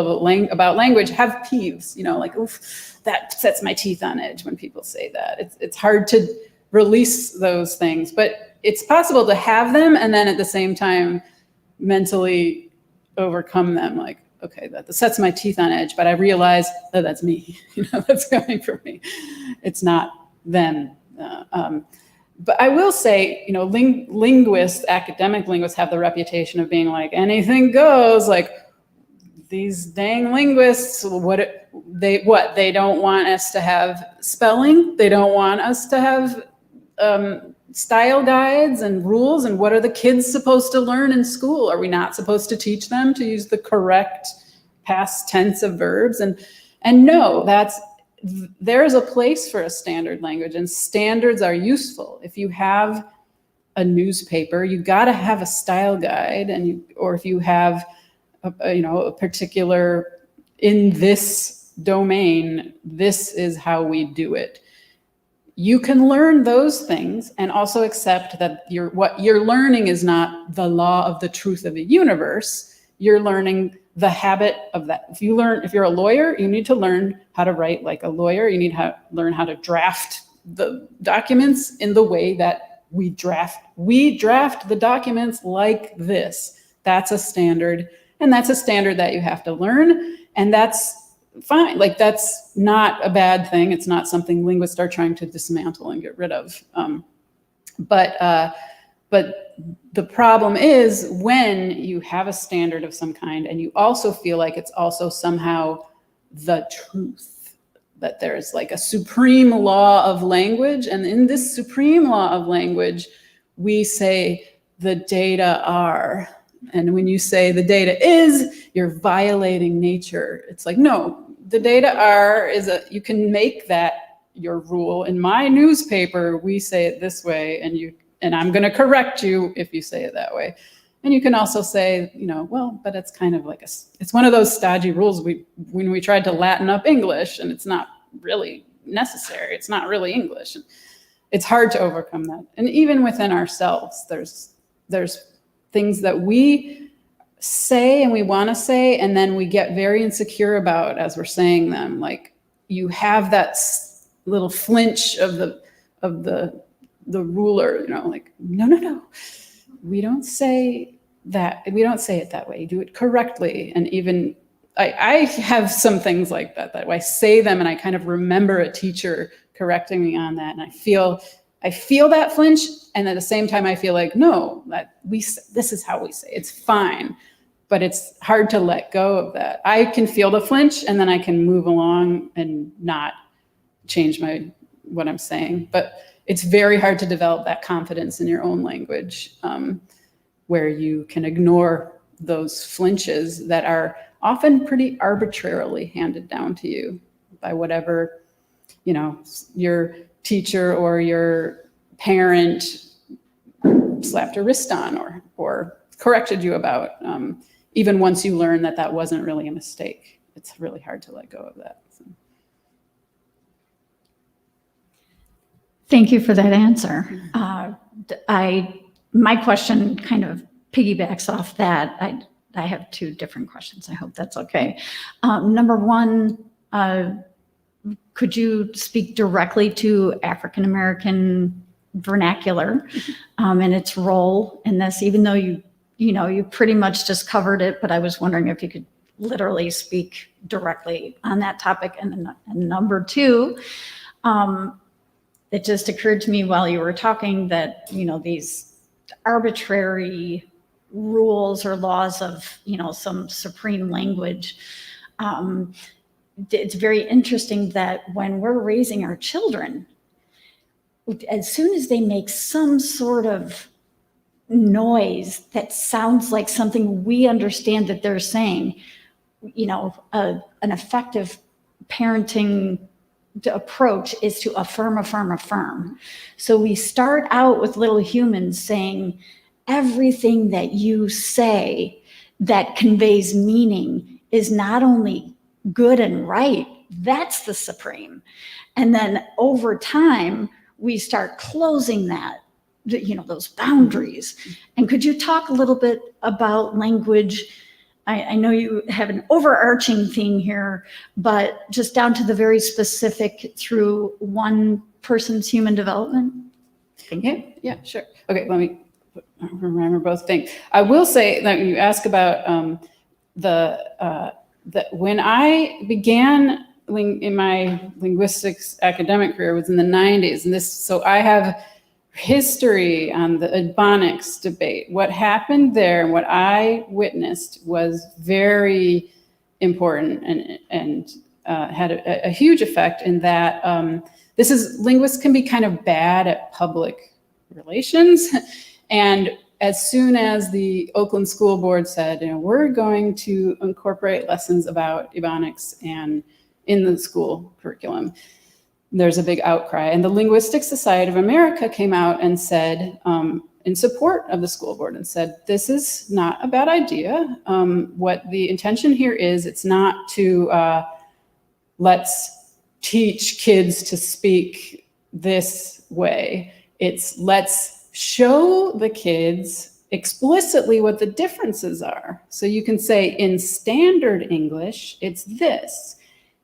about language have peeves, like, oof, that sets my teeth on edge when people say that. It's hard to release those things, but it's possible to have them and then at the same time mentally overcome them. Like, okay, that sets my teeth on edge, but I realize that that's me, that's coming from me. It's not them. But I will say, academic linguists have the reputation of being like, anything goes, like these dang linguists, they don't want us to have spelling. They don't want us to have style guides and rules. And what are the kids supposed to learn in school? Are we not supposed to teach them to use the correct past tense of verbs? And no, there's a place for a standard language, and standards are useful. If you have a newspaper, you got to have a style guide, or if you have a particular, in this domain, this is how we do it. You can learn those things and also accept that what you're learning is not the law of the truth of the universe. You're learning the habit of that. If you're a lawyer, you need to learn how to write like a lawyer. You need to learn how to draft the documents in the way that we draft the documents like this. That's a standard, and that's a standard that you have to learn, and that's fine. Like, that's not a bad thing. It's not something linguists are trying to dismantle and get rid of. But the problem is when you have a standard of some kind and you also feel like it's also somehow the truth, that there's like a supreme law of language. And in this supreme law of language, we say the data are. And when you say the data is, you're violating nature. It's like, no, the data are you can make that your rule. In my newspaper, we say it this way, and I'm going to correct you if you say it that way. And you can also say, well, but it's kind of like it's one of those stodgy rules when we tried to Latin up English, and it's not really necessary. It's not really English. And it's hard to overcome that. And even within ourselves, there's things that we say and we want to say, and then we get very insecure about as we're saying them. Like, you have that little flinch of the ruler, like, no, we don't say that. We don't say it that way. You do it correctly. And even I have some things like that I say them and I kind of remember a teacher correcting me on that. And I feel that flinch. And at the same time, I feel like, no, this is how we say it. It's fine. But it's hard to let go of that. I can feel the flinch and then I can move along and not change what I'm saying. But it's very hard to develop that confidence in your own language, where you can ignore those flinches that are often pretty arbitrarily handed down to you by whatever, your teacher or your parent slapped a wrist on or corrected you about. Even once you learn that wasn't really a mistake, it's really hard to let go of that. So. Thank you for that answer. My question kind of piggybacks off that. I have two different questions. I hope that's okay. Number one, could you speak directly to African American vernacular and its role in this? Even though you pretty much just covered it, but I was wondering if you could literally speak directly on that topic. And number two, it just occurred to me while you were talking that, these arbitrary rules or laws of, some supreme language, it's very interesting that when we're raising our children, as soon as they make some sort of noise that sounds like something we understand that they're saying, an effective parenting approach is to affirm, affirm, affirm. So we start out with little humans saying, everything that you say that conveys meaning is not only good and right, that's the supreme. And then over time, we start closing that, those boundaries. And could you talk a little bit about language? I know you have an overarching theme here, but just down to the very specific through one person's human development. Yeah, sure. Okay, let me remember both things. I will say that you ask about when I began in my linguistics academic career was in the 90s, and so I have history on the Ebonics debate. What happened there and what I witnessed was very important and had a huge effect in that linguists can be kind of bad at public relations. And as soon as the Oakland School Board said, we're going to incorporate lessons about Ebonics and in the school curriculum, there's a big outcry. And the Linguistic Society of America came out and said, in support of the school board, and said, this is not a bad idea. What the intention here is, it's not to let's teach kids to speak this way. It's let's show the kids explicitly what the differences are. So you can say in standard English, it's this.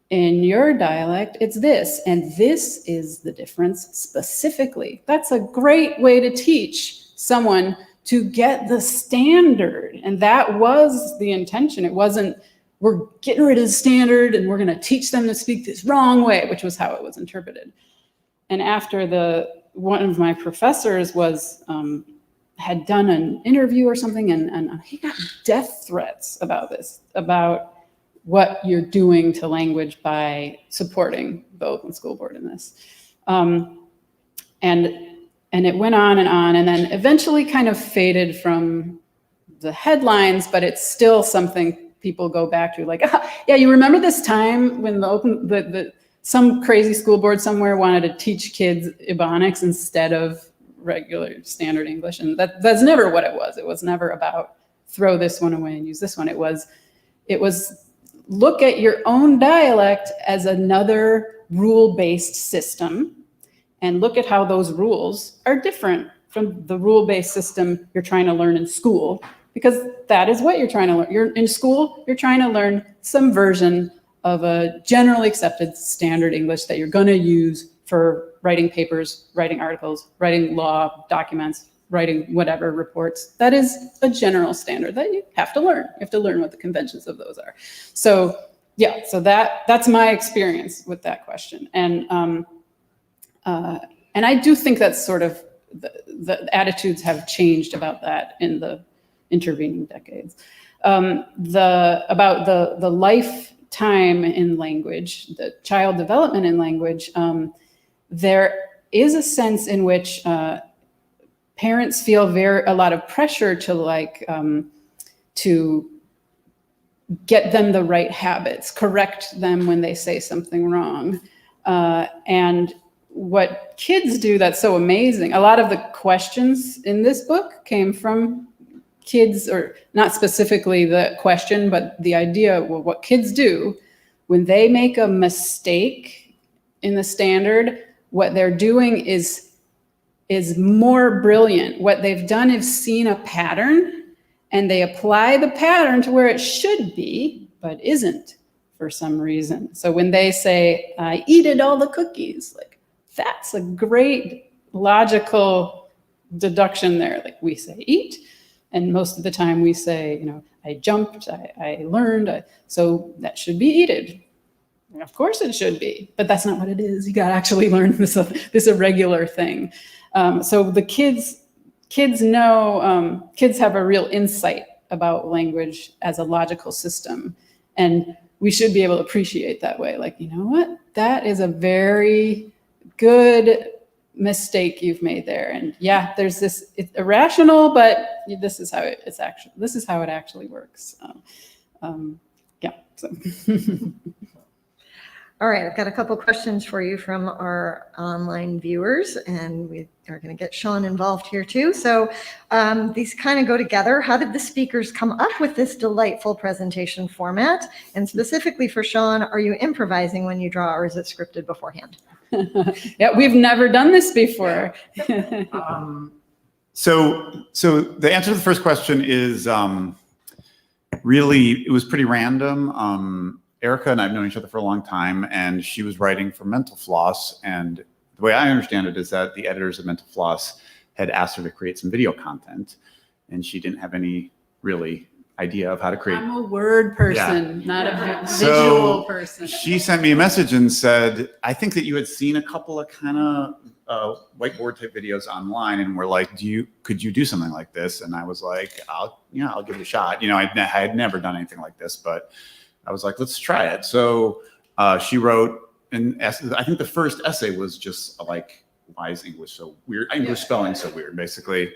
In your dialect, it's this, and this is the difference specifically. That's a great way to teach someone to get the standard, and that was the intention. It wasn't, we're getting rid of the standard and we're gonna teach them to speak this wrong way, which was how it was interpreted. And after one of my professors had done an interview or something, and he got death threats about this, about what you're doing to language by supporting the Oakland School Board in this. And it went on, and then eventually kind of faded from the headlines, but it's still something people go back to, like, yeah, you remember this time when some crazy school board somewhere wanted to teach kids Ebonics instead of regular standard English? And that's never what it was. It was never about throw this one away and use this one. It was look at your own dialect as another rule-based system and look at how those rules are different from the rule-based system you're trying to learn in school, because that is what you're trying to learn. You're in school, you're trying to learn some version of a generally accepted standard English that you're going to use for writing papers, writing articles, writing law documents, writing whatever reports. That is a general standard that you have to learn. You have to learn what the conventions of those are. So yeah, so that's my experience with that question. And I do think that's sort of the attitudes have changed about that in the intervening decades. About the lifetime in language, the child development in language, there is a sense in which parents feel a lot of pressure to get them the right habits, correct them when they say something wrong. And what kids do that's so amazing, a lot of the questions in this book came from kids, or not specifically the question, but the idea, well, what kids do when they make a mistake in the standard, what they're doing is more brilliant. What they've done is seen a pattern and they apply the pattern to where it should be, but isn't for some reason. So when they say, I eated all the cookies, like that's a great logical deduction there. Like we say eat, and most of the time we say, I jumped, I learned, so that should be eated. And of course it should be, but that's not what it is. You got to actually learn this irregular thing. So the kids know, kids have a real insight about language as a logical system. And we should be able to appreciate that way. Like, you know what? That is a very good mistake you've made there. And yeah, there's this, it's irrational, but this is how it actually works. Yeah. So. All right, I've got a couple questions for you from our online viewers, and we are going to get Sean involved here too. So these kind of go together. How did the speakers come up with this delightful presentation format? And specifically for Sean, are you improvising when you draw, or is it scripted beforehand? Yeah, we've never done this before. So the answer to the first question is really, it was pretty random. Arika and I have known each other for a long time, and she was writing for Mental Floss. And the way I understand it is that the editors of Mental Floss had asked her to create some video content, and she didn't have any really idea of how to create. I'm a word person, not a visual person. She sent me a message and said, I think that you had seen a couple of kind of whiteboard type videos online, and we're like, could you do something like this? And I was like, I'll give it a shot. I had never done anything like this, but I was like, let's try it. So she wrote an essay. I think the first essay was just like, why is English so weird? English spelling so weird, basically.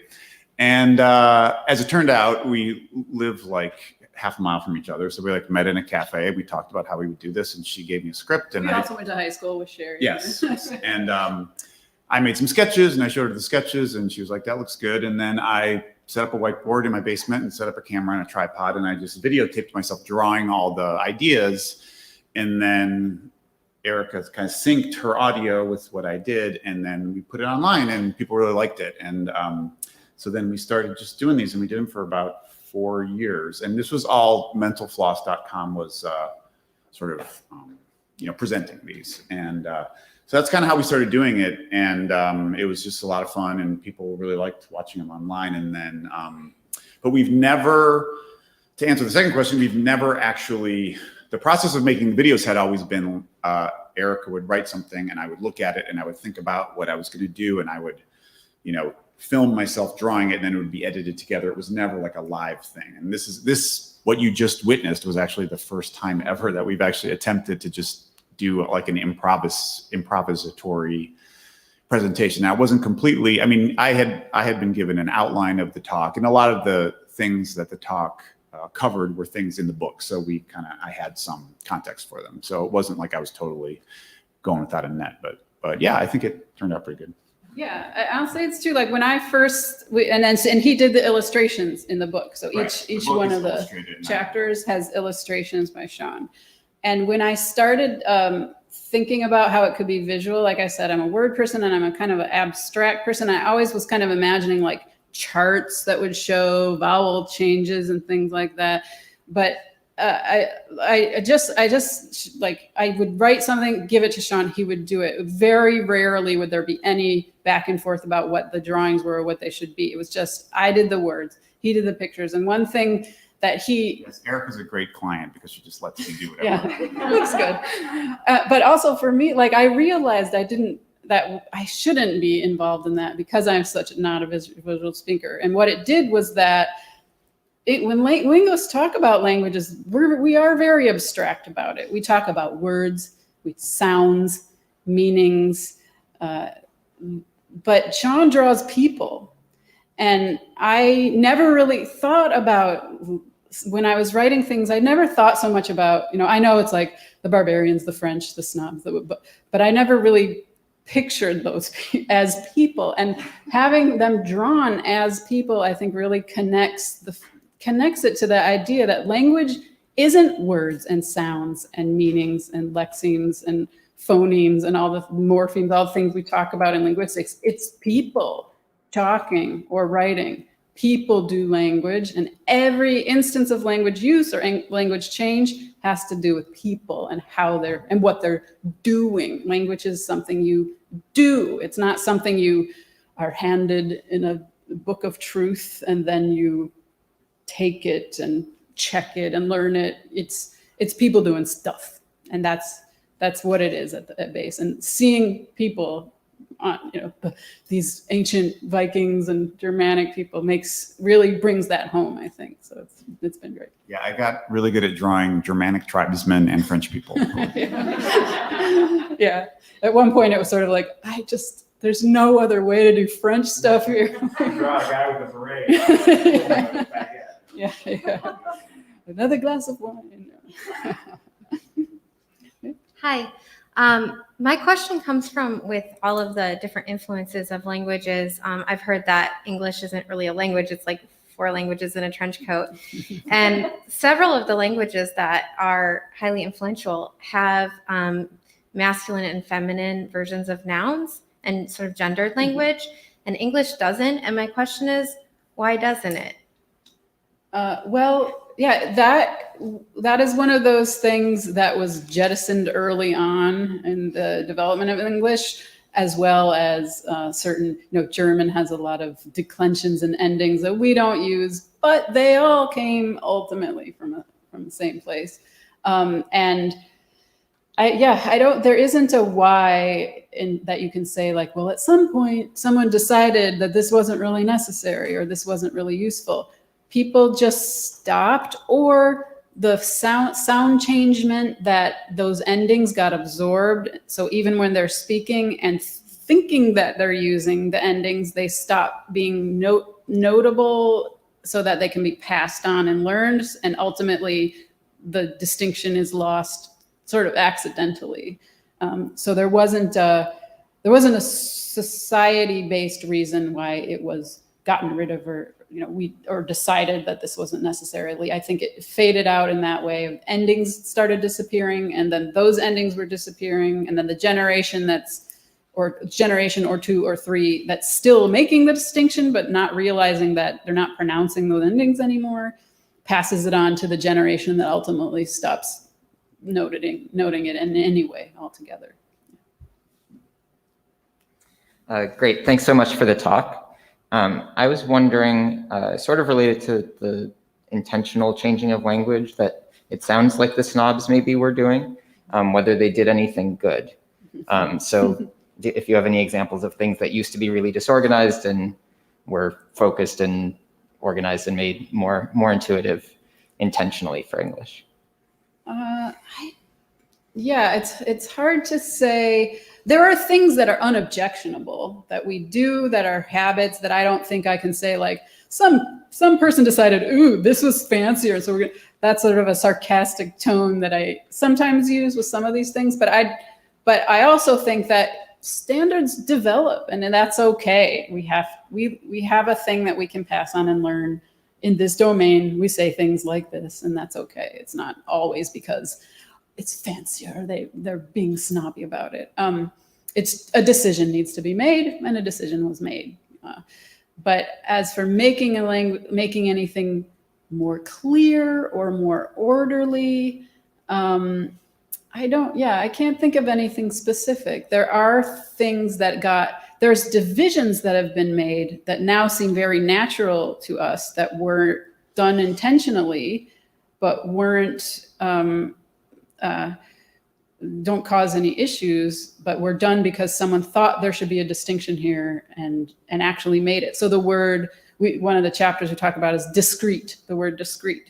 And as it turned out, we live like half a mile from each other. So we like met in a cafe. We talked about how we would do this, and she gave me a script. And we also went to high school with Sherry. Yes. And I made some sketches, and I showed her the sketches, and she was like, that looks good. And then I set up a whiteboard in my basement and set up a camera and a tripod, and I just videotaped myself drawing all the ideas. And then Arika kind of synced her audio with what I did, and then we put it online, and people really liked it. And so then we started just doing these, and we did them for about 4 years. And this was all mentalfloss.com was sort of presenting these. And so that's kind of how we started doing it. And it was just a lot of fun, and people really liked watching them online. And then, but we've never, to answer the second question, we've never actually, the process of making the videos had always been Arika would write something, and I would look at it, and I would think about what I was going to do, and I would, film myself drawing it, and then it would be edited together. It was never like a live thing. And this what you just witnessed was actually the first time ever that we've actually attempted to just do like an improvisatory presentation. Now, it wasn't completely, I had been given an outline of the talk, and a lot of the things that the talk covered were things in the book. So I had some context for them. So it wasn't like I was totally going without a net, but yeah, I think it turned out pretty good. Yeah, I'll say it's true. Like when I first, and he did the illustrations in the book. So each one of the chapters has illustrations by Sean. And when I started thinking about how it could be visual, like I said, I'm a word person, and I'm a kind of an abstract person. I always was kind of imagining like charts that would show vowel changes and things like that. But I just like, I would write something, give it to Sean, he would do it. Very rarely would there be any back and forth about what the drawings were or what they should be. It was just, I did the words, he did the pictures. And one thing that yes, Arika's a great client because she just lets me do whatever. Yeah, looks good. But also for me, like I realized that I shouldn't be involved in that because I'm not a visual speaker. And what it did was that when linguists talk about languages, we are very abstract about it. We talk about words, sounds, meanings, but Sean draws people. And I never really thought about, when I was writing things, I never thought so much about, I know it's like the barbarians, the French, the snobs, but I never really pictured those as people. And having them drawn as people, I think really connects it to the idea that language isn't words and sounds and meanings and lexemes and phonemes and all the morphemes, all the things we talk about in linguistics. It's people talking or writing. People do language, and every instance of language use or language change has to do with people and and what they're doing. Language is something you do. It's not something you are handed in a book of truth and then you take it and check it and learn it. It's people doing stuff, and that's what it is at base. And seeing people these ancient Vikings and Germanic people really brings that home, I think. So it's been great. Yeah, I got really good at drawing Germanic tribesmen and French people. Yeah. At one point it was sort of like, there's no other way to do French stuff here. Draw a guy with a beret. Yeah. Another glass of wine. Hi. My question comes from with all of the different influences of languages. I've heard that English isn't really a language. It's like 4 languages in a trench coat. And several of the languages that are highly influential have masculine and feminine versions of nouns and sort of gendered language. And English doesn't. And my question is, why doesn't it? Well, yeah, that is one of those things that was jettisoned early on in the development of English, as well as certain, German has a lot of declensions and endings that we don't use, but they all came ultimately from the same place. There isn't a why that you can say like, well, at some point someone decided that this wasn't really necessary or this wasn't really useful. People just stopped, or the sound changement that those endings got absorbed. So even when they're speaking and thinking that they're using the endings, they stop being notable so that they can be passed on and learned. And ultimately the distinction is lost sort of accidentally. So there wasn't a society-based reason why it was gotten rid of, or decided that this wasn't necessarily. I think it faded out in that way. Endings started disappearing, and then those endings were disappearing, and then the generation or 2 or 3 that's still making the distinction but not realizing that they're not pronouncing those endings anymore, passes it on to the generation that ultimately stops noting it in any way altogether. Great, thanks so much for the talk. I was wondering, sort of related to the intentional changing of language that it sounds like the snobs maybe were doing, whether they did anything good. So if you have any examples of things that used to be really disorganized and were focused and organized and made more intuitive intentionally for English. It's hard to say. There are things that are unobjectionable that we do that are habits that I don't think I can say like some person decided, ooh, this was fancier. So that's sort of a sarcastic tone that I sometimes use with some of these things. But I also think that standards develop, and that's okay. We have a thing that we can pass on and learn in this domain. We say things like this, and that's okay. It's not always because it's fancier. They're being snobby about it. It's a decision needs to be made, and a decision was made. But as for making anything more clear or more orderly, I can't think of anything specific. There are things there's divisions that have been made that now seem very natural to us that were done intentionally, but weren't, don't cause any issues, but were done because someone thought there should be a distinction here and actually made it. So the word, one of the chapters we talk about is discrete, the word discrete.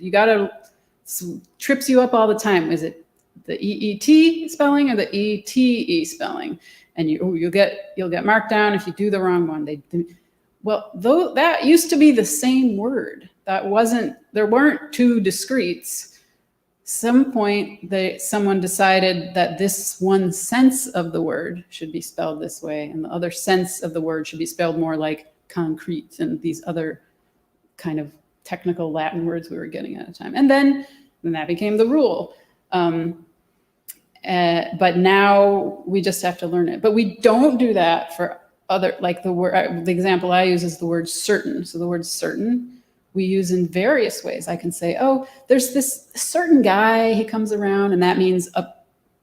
Trips you up all the time. Is it the EET spelling or the ETE spelling? And you'll get marked down if you do the wrong one. That used to be the same word. There weren't 2 discretes. Some point someone decided that this one sense of the word should be spelled this way, and the other sense of the word should be spelled more like concrete and these other kind of technical Latin words we were getting at the time. And then that became the rule. But now we just have to learn it. But we don't do that for other, like the example I use is the word certain. So the word certain we use in various ways. I can say, oh, there's this certain guy, he comes around, and that means a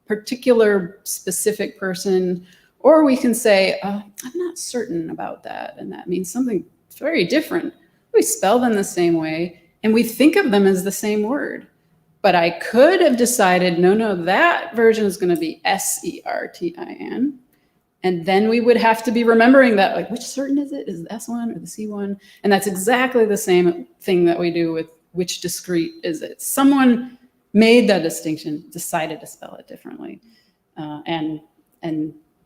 particular specific person. Or we can say, I'm not certain about that, and that means something very different. We spell them the same way, and we think of them as the same word. But I could have decided, no, that version is going to be SERTIN, And then we would have to be remembering that, like, which certain is it? Is it the S1 or the C1? And that's exactly the same thing that we do with which discrete is it. Someone made that distinction, decided to spell it differently. And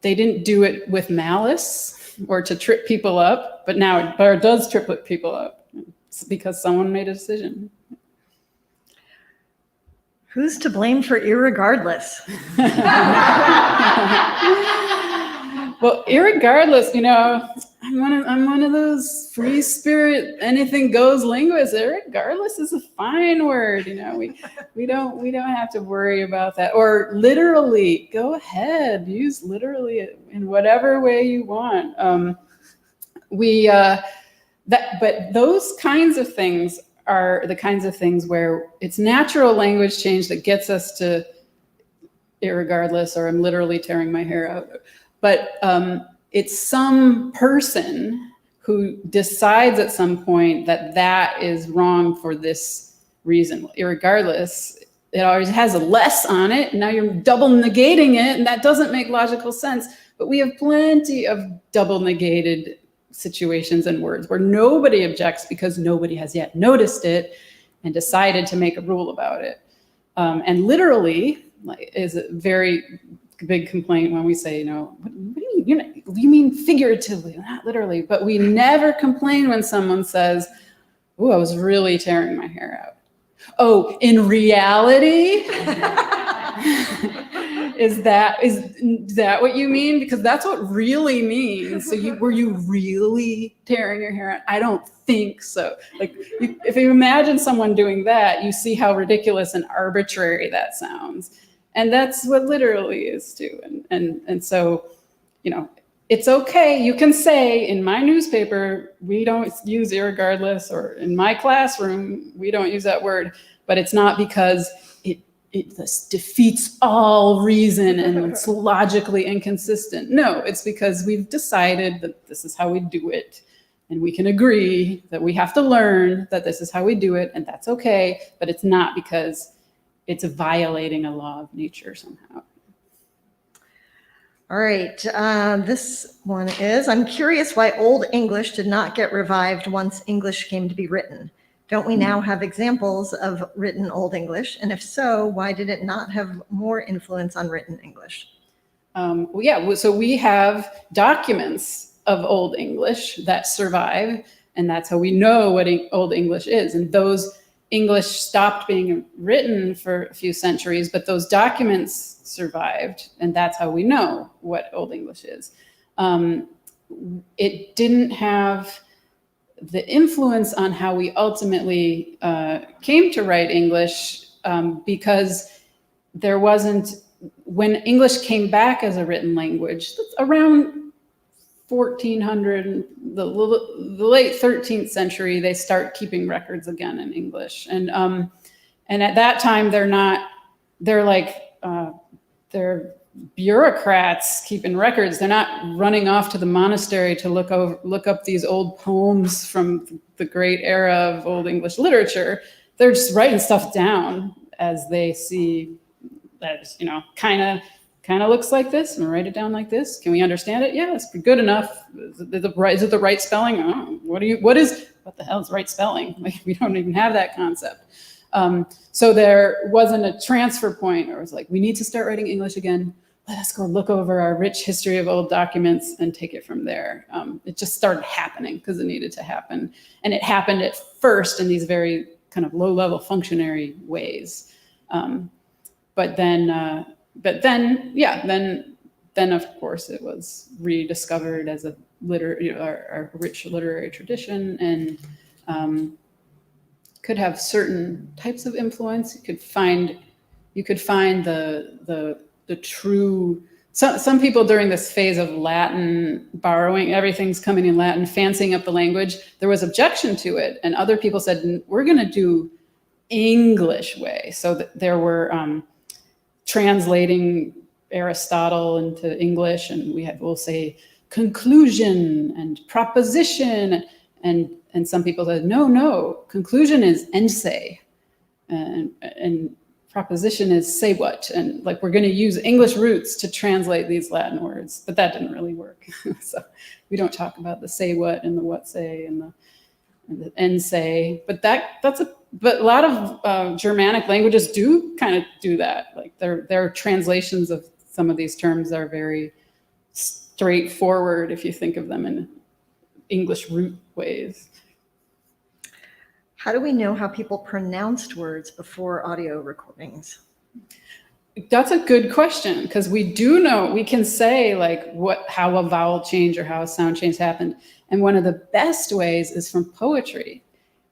they didn't do it with malice or to trip people up, but now it does trip people up. It's because someone made a decision. Who's to blame for irregardless? Well, irregardless, I'm one of those free spirit, anything goes linguists. Irregardless is a fine word. We don't have to worry about that. Or literally, go ahead, use literally in whatever way you want. But those kinds of things are the kinds of things where it's natural language change that gets us to irregardless, or I'm literally tearing my hair out. But it's some person who decides at some point that is wrong for this reason. Irregardless, it always has a less on it, and now you're double negating it, and that doesn't make logical sense. But we have plenty of double negated situations and words where nobody objects because nobody has yet noticed it and decided to make a rule about it. And literally is a very big complaint when we say, what do you mean figuratively, not literally? But we never complain when someone says, "Oh, I was really tearing my hair out." Oh, in reality? Is that what you mean? Because that's what really means. So were you really tearing your hair out? I don't think so. If you imagine someone doing that, you see how ridiculous and arbitrary that sounds. And that's what literally is too. And so, it's okay. You can say, in my newspaper, we don't use irregardless, or in my classroom, we don't use that word, but it's not because it defeats all reason and it's logically inconsistent. No, it's because we've decided that this is how we do it. And we can agree that we have to learn that this is how we do it, and that's okay, but it's not because it's violating a law of nature somehow. All right, this one is, I'm curious why Old English did not get revived once English came to be written. Don't we now have examples of written Old English? And if so, why did it not have more influence on written English? So we have documents of Old English that survive, and that's how we know what Old English is. And those English stopped being written for a few centuries, but those documents survived, and that's how we know what Old English is. It didn't have the influence on how we ultimately came to write English because there wasn't, when English came back as a written language, around 1400, the late 13th century, they start keeping records again in English. And at that time, they're bureaucrats keeping records. They're not running off to the monastery to look up these old poems from the great era of Old English literature. They're just writing stuff down as they see that, kind of looks like this, and write it down like this. Can we understand it? Yeah, it's good enough. Is it the right spelling? Oh, what the hell is right spelling? We don't even have that concept. So there wasn't a transfer point, or it was like, we need to start writing English again. Let us go look over our rich history of old documents and take it from there. It just started happening because it needed to happen. And it happened at first in these very kind of low-level functionary ways. But then of course it was rediscovered as a our rich literary tradition, and could have certain types of influence. You could find the true. Some people during this phase of Latin borrowing, everything's coming in Latin, fancying up the language, there was objection to it, and other people said, we're going to do English way. So there were translating Aristotle into English, and we'll say conclusion and proposition, and some people said, no, conclusion is ense, and proposition is say what, and like we're going to use English roots to translate these Latin words, but that didn't really work. So we don't talk about the say what and the what say and the and say, but but a lot of Germanic languages do kind of do that. Like their translations of some of these terms are very straightforward if you think of them in English root ways. How do we know how people pronounced words before audio recordings? That's a good question, because we do know, we can say like how a vowel change or how a sound change happened. And one of the best ways is from poetry.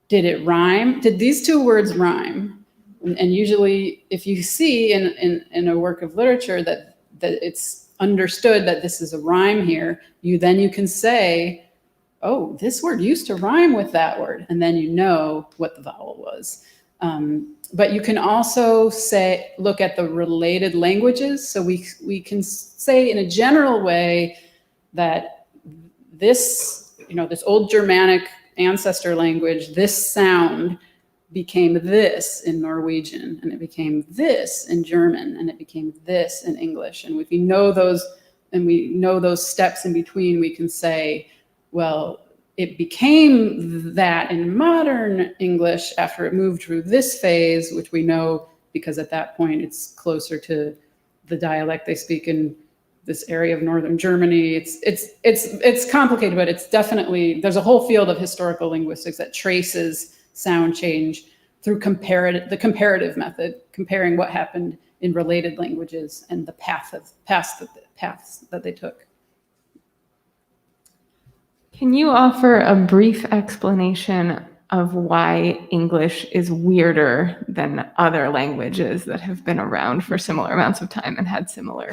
Did it rhyme? Did these two words rhyme? And usually if you see in a work of literature that it's understood that this is a rhyme here, you can say, oh, this word used to rhyme with that word. And then you know what the vowel was. But you can also look at the related languages. So we can say in a general way that this old Germanic ancestor language, this sound became this in Norwegian, and it became this in German, and it became this in English. And if we know those steps in between, we can say, well, it became that in modern English after it moved through this phase, which we know because at that point it's closer to the dialect they speak in this area of northern Germany. It's complicated, but it's definitely, there's a whole field of historical linguistics that traces sound change through the comparative method, comparing what happened in related languages and the paths that they took. Can you offer a brief explanation of why English is weirder than other languages that have been around for similar amounts of time and had similar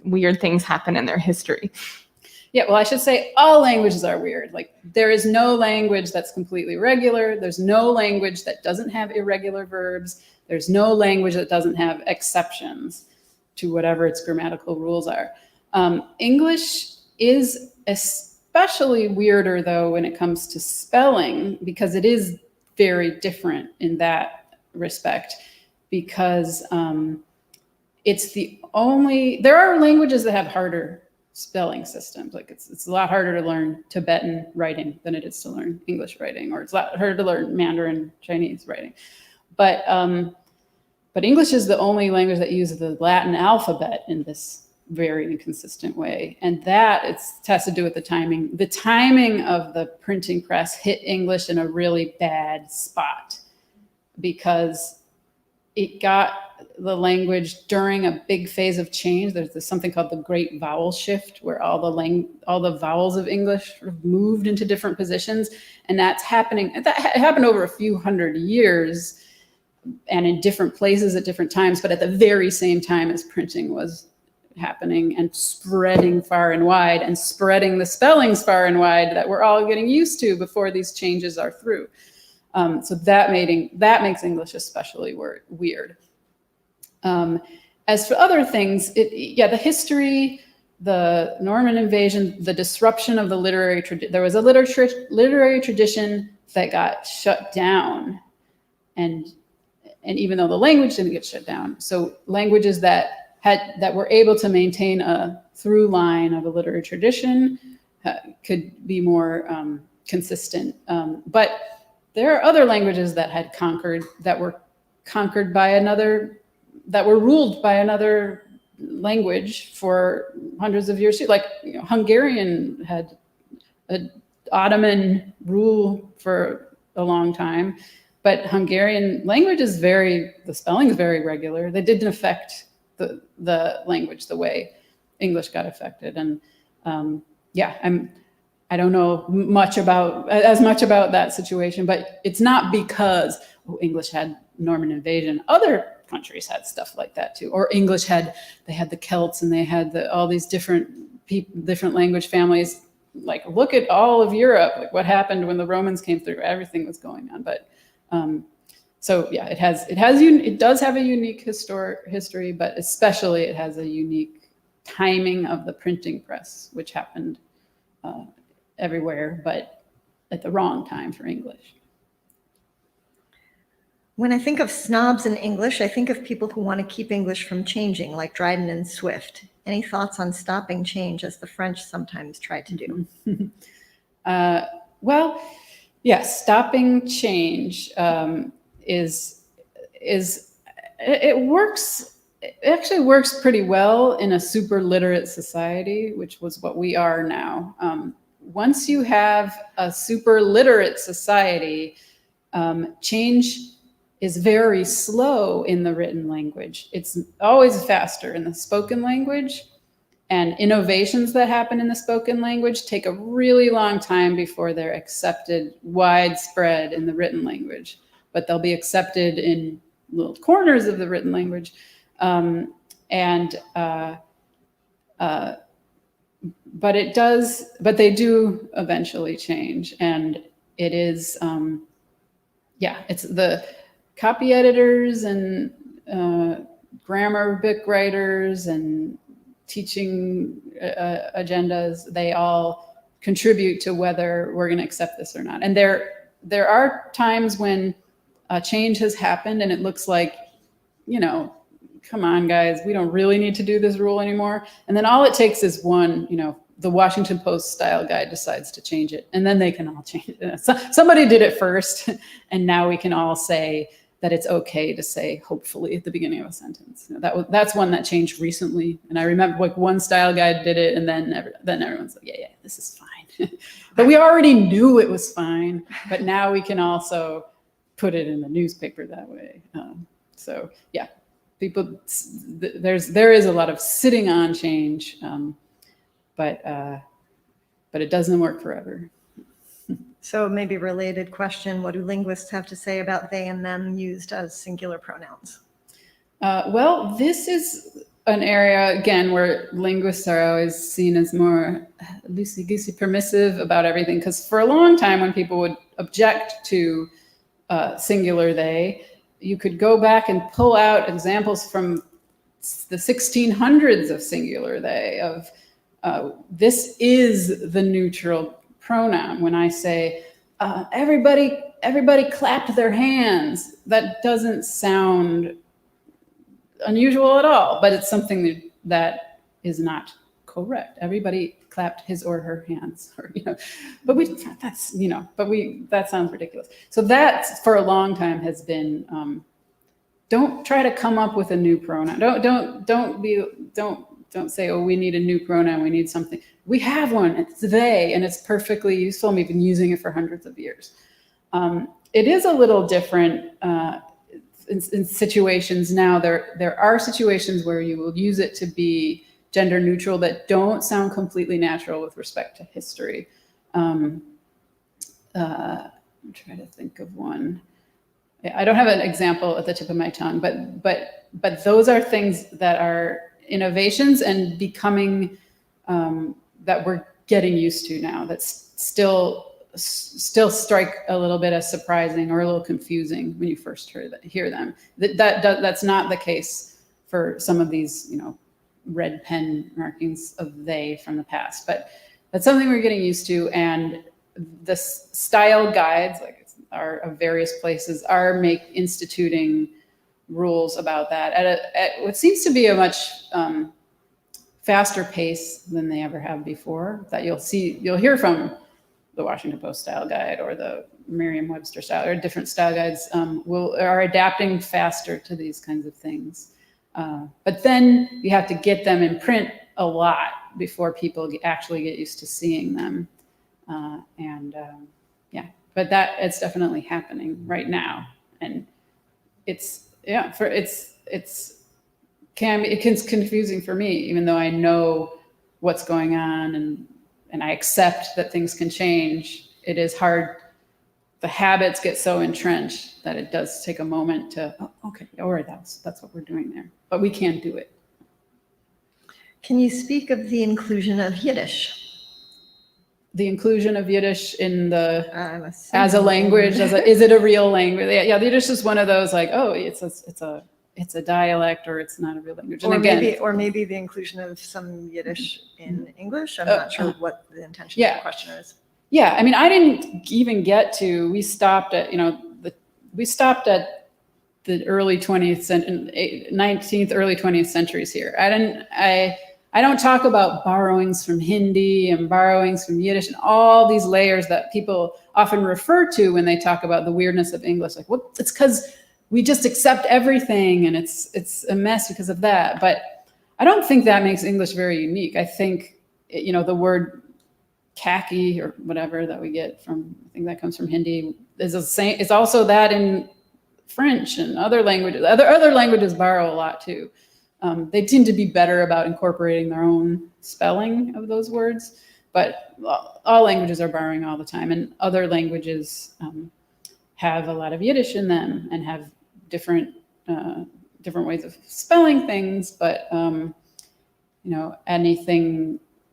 weird things happen in their history? Yeah, well, I should say all languages are weird. Like there is no language that's completely regular. There's no language that doesn't have irregular verbs. There's no language that doesn't have exceptions to whatever its grammatical rules are. English is especially weirder, though, when it comes to spelling, because it is very different in that respect, because there are languages that have harder spelling systems. Like it's a lot harder to learn Tibetan writing than it is to learn English writing, or it's a lot harder to learn Mandarin Chinese writing. But English is the only language that uses the Latin alphabet in this very inconsistent way. And that has to do with the timing. The timing of the printing press hit English in a really bad spot because it got the language during a big phase of change. There's something called the Great Vowel Shift, where all the vowels of English sort of moved into different positions. And that happened over a few hundred years and in different places at different times, but at the very same time as printing was happening and spreading far and wide, and spreading the spellings far and wide that we're all getting used to before these changes are through. So that makes English especially weird. As for other things, the history, the Norman invasion, the disruption of the literary tradition. There was a literary tradition that got shut down, and even though the language didn't get shut down, so languages that were able to maintain a through line of a literary tradition could be more consistent. But there are other languages that were ruled by another language for hundreds of years. Like Hungarian had an Ottoman rule for a long time, but Hungarian language the spelling is very regular. They didn't affect the language the way English got affected. And I don't know as much about that situation, but it's not because English had Norman invasion. Other countries had stuff like that too. Or English they had the Celts, and they had all these different language families. Like look at all of Europe, like what happened when the Romans came through. Everything was going on, but it does have a unique history, but especially it has a unique timing of the printing press, which happened everywhere, but at the wrong time for English. When I think of snobs in English, I think of people who want to keep English from changing, like Dryden and Swift. Any thoughts on stopping change, as the French sometimes try to do? Well, yes, stopping change it works. It actually works pretty well in a super literate society, which was what we are now. Once you have a super literate society, change is very slow in the written language. It's always faster in the spoken language, and innovations that happen in the spoken language take a really long time before they're accepted widespread in the written language, but they'll be accepted in little corners of the written language. But they do eventually change, and it is, it's the copy editors and grammar book writers and teaching agendas, they all contribute to whether we're going to accept this or not. And there are times when a change has happened and it looks like, come on, guys, we don't really need to do this rule anymore. And then all it takes is one, the Washington Post style guide decides to change it, and then they can all change it. Somebody did it first, and now we can all say that it's okay to say hopefully at the beginning of a sentence. That's one that changed recently. And I remember like one style guide did it, and then everyone's like, yeah, this is fine. But we already knew it was fine, but now we can also put it in the newspaper that way. So yeah, people, there is a lot of sitting on change, but it doesn't work forever. So maybe related question, what do linguists have to say about they and them used as singular pronouns? Well, this is an area, again, where linguists are always seen as more loosey-goosey permissive about everything. Because for a long time, when people would object to singular they, you could go back and pull out examples from the 1600s of singular they, of this is the neutral pronoun. When I say everybody clapped their hands, that doesn't sound unusual at all, but it's something that is not correct. Everybody clapped his or her hands, that sounds ridiculous. So that for a long time has been, don't try to come up with a new pronoun. Don't say, oh, we need a new pronoun, we need something. We have one, it's they, and it's perfectly useful, and we've been using it for hundreds of years. It is a little different in situations now. There are situations where you will use it to be gender neutral that don't sound completely natural with respect to history. I'm trying to think of one. I don't have an example at the tip of my tongue, but those are things that are innovations and becoming that we're getting used to now, that still strike a little bit as surprising or a little confusing when you first hear them. That's not the case for some of these, red pen markings of they from the past, but that's something we're getting used to. And the style guides, are of various places, are instituting rules about that at what seems to be a much faster pace than they ever have before, that you'll hear from the Washington Post style guide or the Merriam-Webster style, or different style guides are adapting faster to these kinds of things. But then you have to get them in print a lot before people actually get used to seeing them. But it's definitely happening right now. And it's confusing for me, even though I know what's going on and I accept that things can change. It is hard. The habits get so entrenched that it does take a moment to, okay, all right, that's what we're doing there. But we can't do it. Can you speak of the inclusion of Yiddish? The inclusion of Yiddish in as a language, is it a real language? Yeah, Yiddish is one of those it's a dialect, or it's not a real language. And maybe the inclusion of some Yiddish in English. I'm not sure what the intention of the question is. Yeah, I mean, I didn't even get to. We stopped at the early 20th century, 19th, early 20th centuries here. I don't talk about borrowings from Hindi and borrowings from Yiddish and all these layers that people often refer to when they talk about the weirdness of English. Like, what? It's because we just accept everything and it's a mess because of that. But I don't think that makes English very unique. I think, the word khaki or whatever that we get from, I think that comes from Hindi, is the same. It's also that in French and other languages. Other languages borrow a lot too. They tend to be better about incorporating their own spelling of those words, but all languages are borrowing all the time, and other languages have a lot of Yiddish in them and have different ways of spelling things. But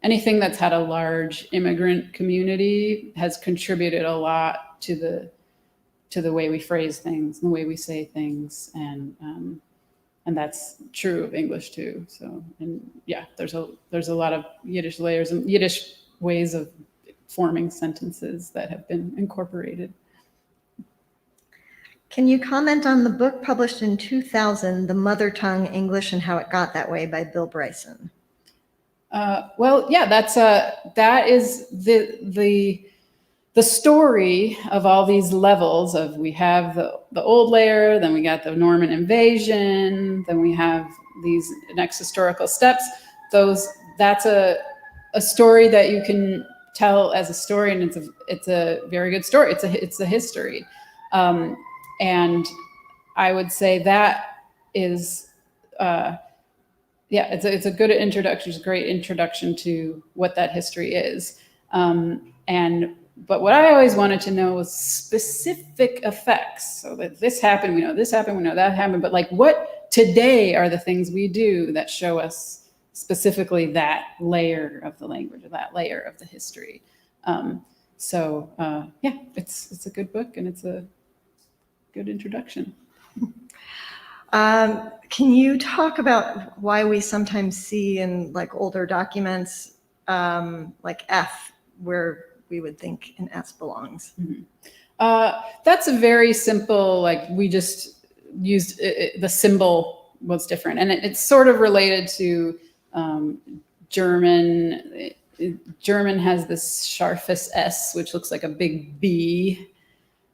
anything that's had a large immigrant community has contributed a lot to the way we phrase things, the way we say things, and that's true of English too. So, and yeah, there's a lot of Yiddish layers and Yiddish ways of forming sentences that have been incorporated. Can you comment on the book published in 2000, The Mother Tongue English and How It Got That Way by Bill Bryson? Well, yeah, that is the story of all these levels of, we have the old layer, then we got the Norman invasion, then we have these next historical steps. That's a story that you can tell as a story, and it's a very good story. It's a history. And I would say that is, it's a good introduction. It's a great introduction to what that history is. But what I always wanted to know was specific effects. So that this happened, we know this happened, we know that happened, but like, what today are the things we do that show us specifically that layer of the language, or that layer of the history? It's a good book, and it's a good introduction. Can you talk about why we sometimes see in like older documents like F, where we would think an S belongs? Mm-hmm. That's a very simple, like, we just used the symbol was different, and it's sort of related to German. German has this scharfes S, which looks like a big B,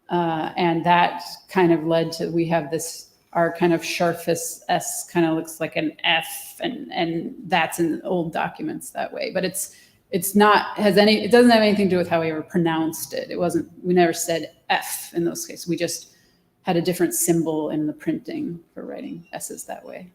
and that kind of led to, we have this, our kind of scharfes S kind of looks like an F, and that's in old documents that way. But it doesn't have anything to do with how we ever pronounced it. We never said F in those cases. We just had a different symbol in the printing for writing S's that way.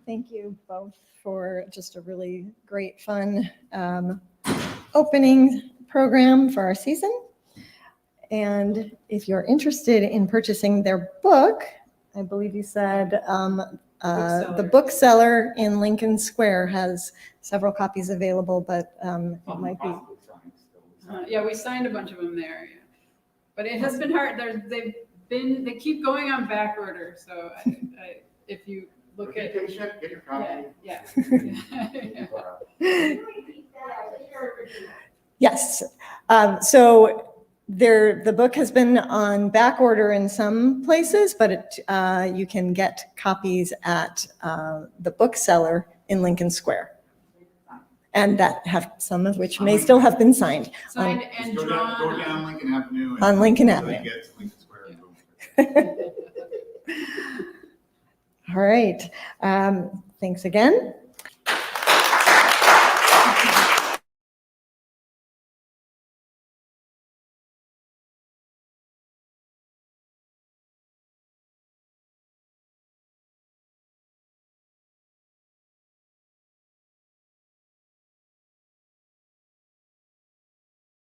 Thank you both for just a really great, fun opening program for our season. And if you're interested in purchasing their book, I believe you said the bookseller in Lincoln Square has several copies available, but it might be. We signed a bunch of them there, yeah. But it has been hard. They keep going on back order. So if you look at, get your copy. Yeah. Yes. So the book has been on back order in some places, but you can get copies at the bookseller in Lincoln Square. And that have some of which may still have been signed. Signed and Go drawn. down Lincoln Avenue. On Lincoln until you Avenue. get to Lincoln Square. All right. Thanks again.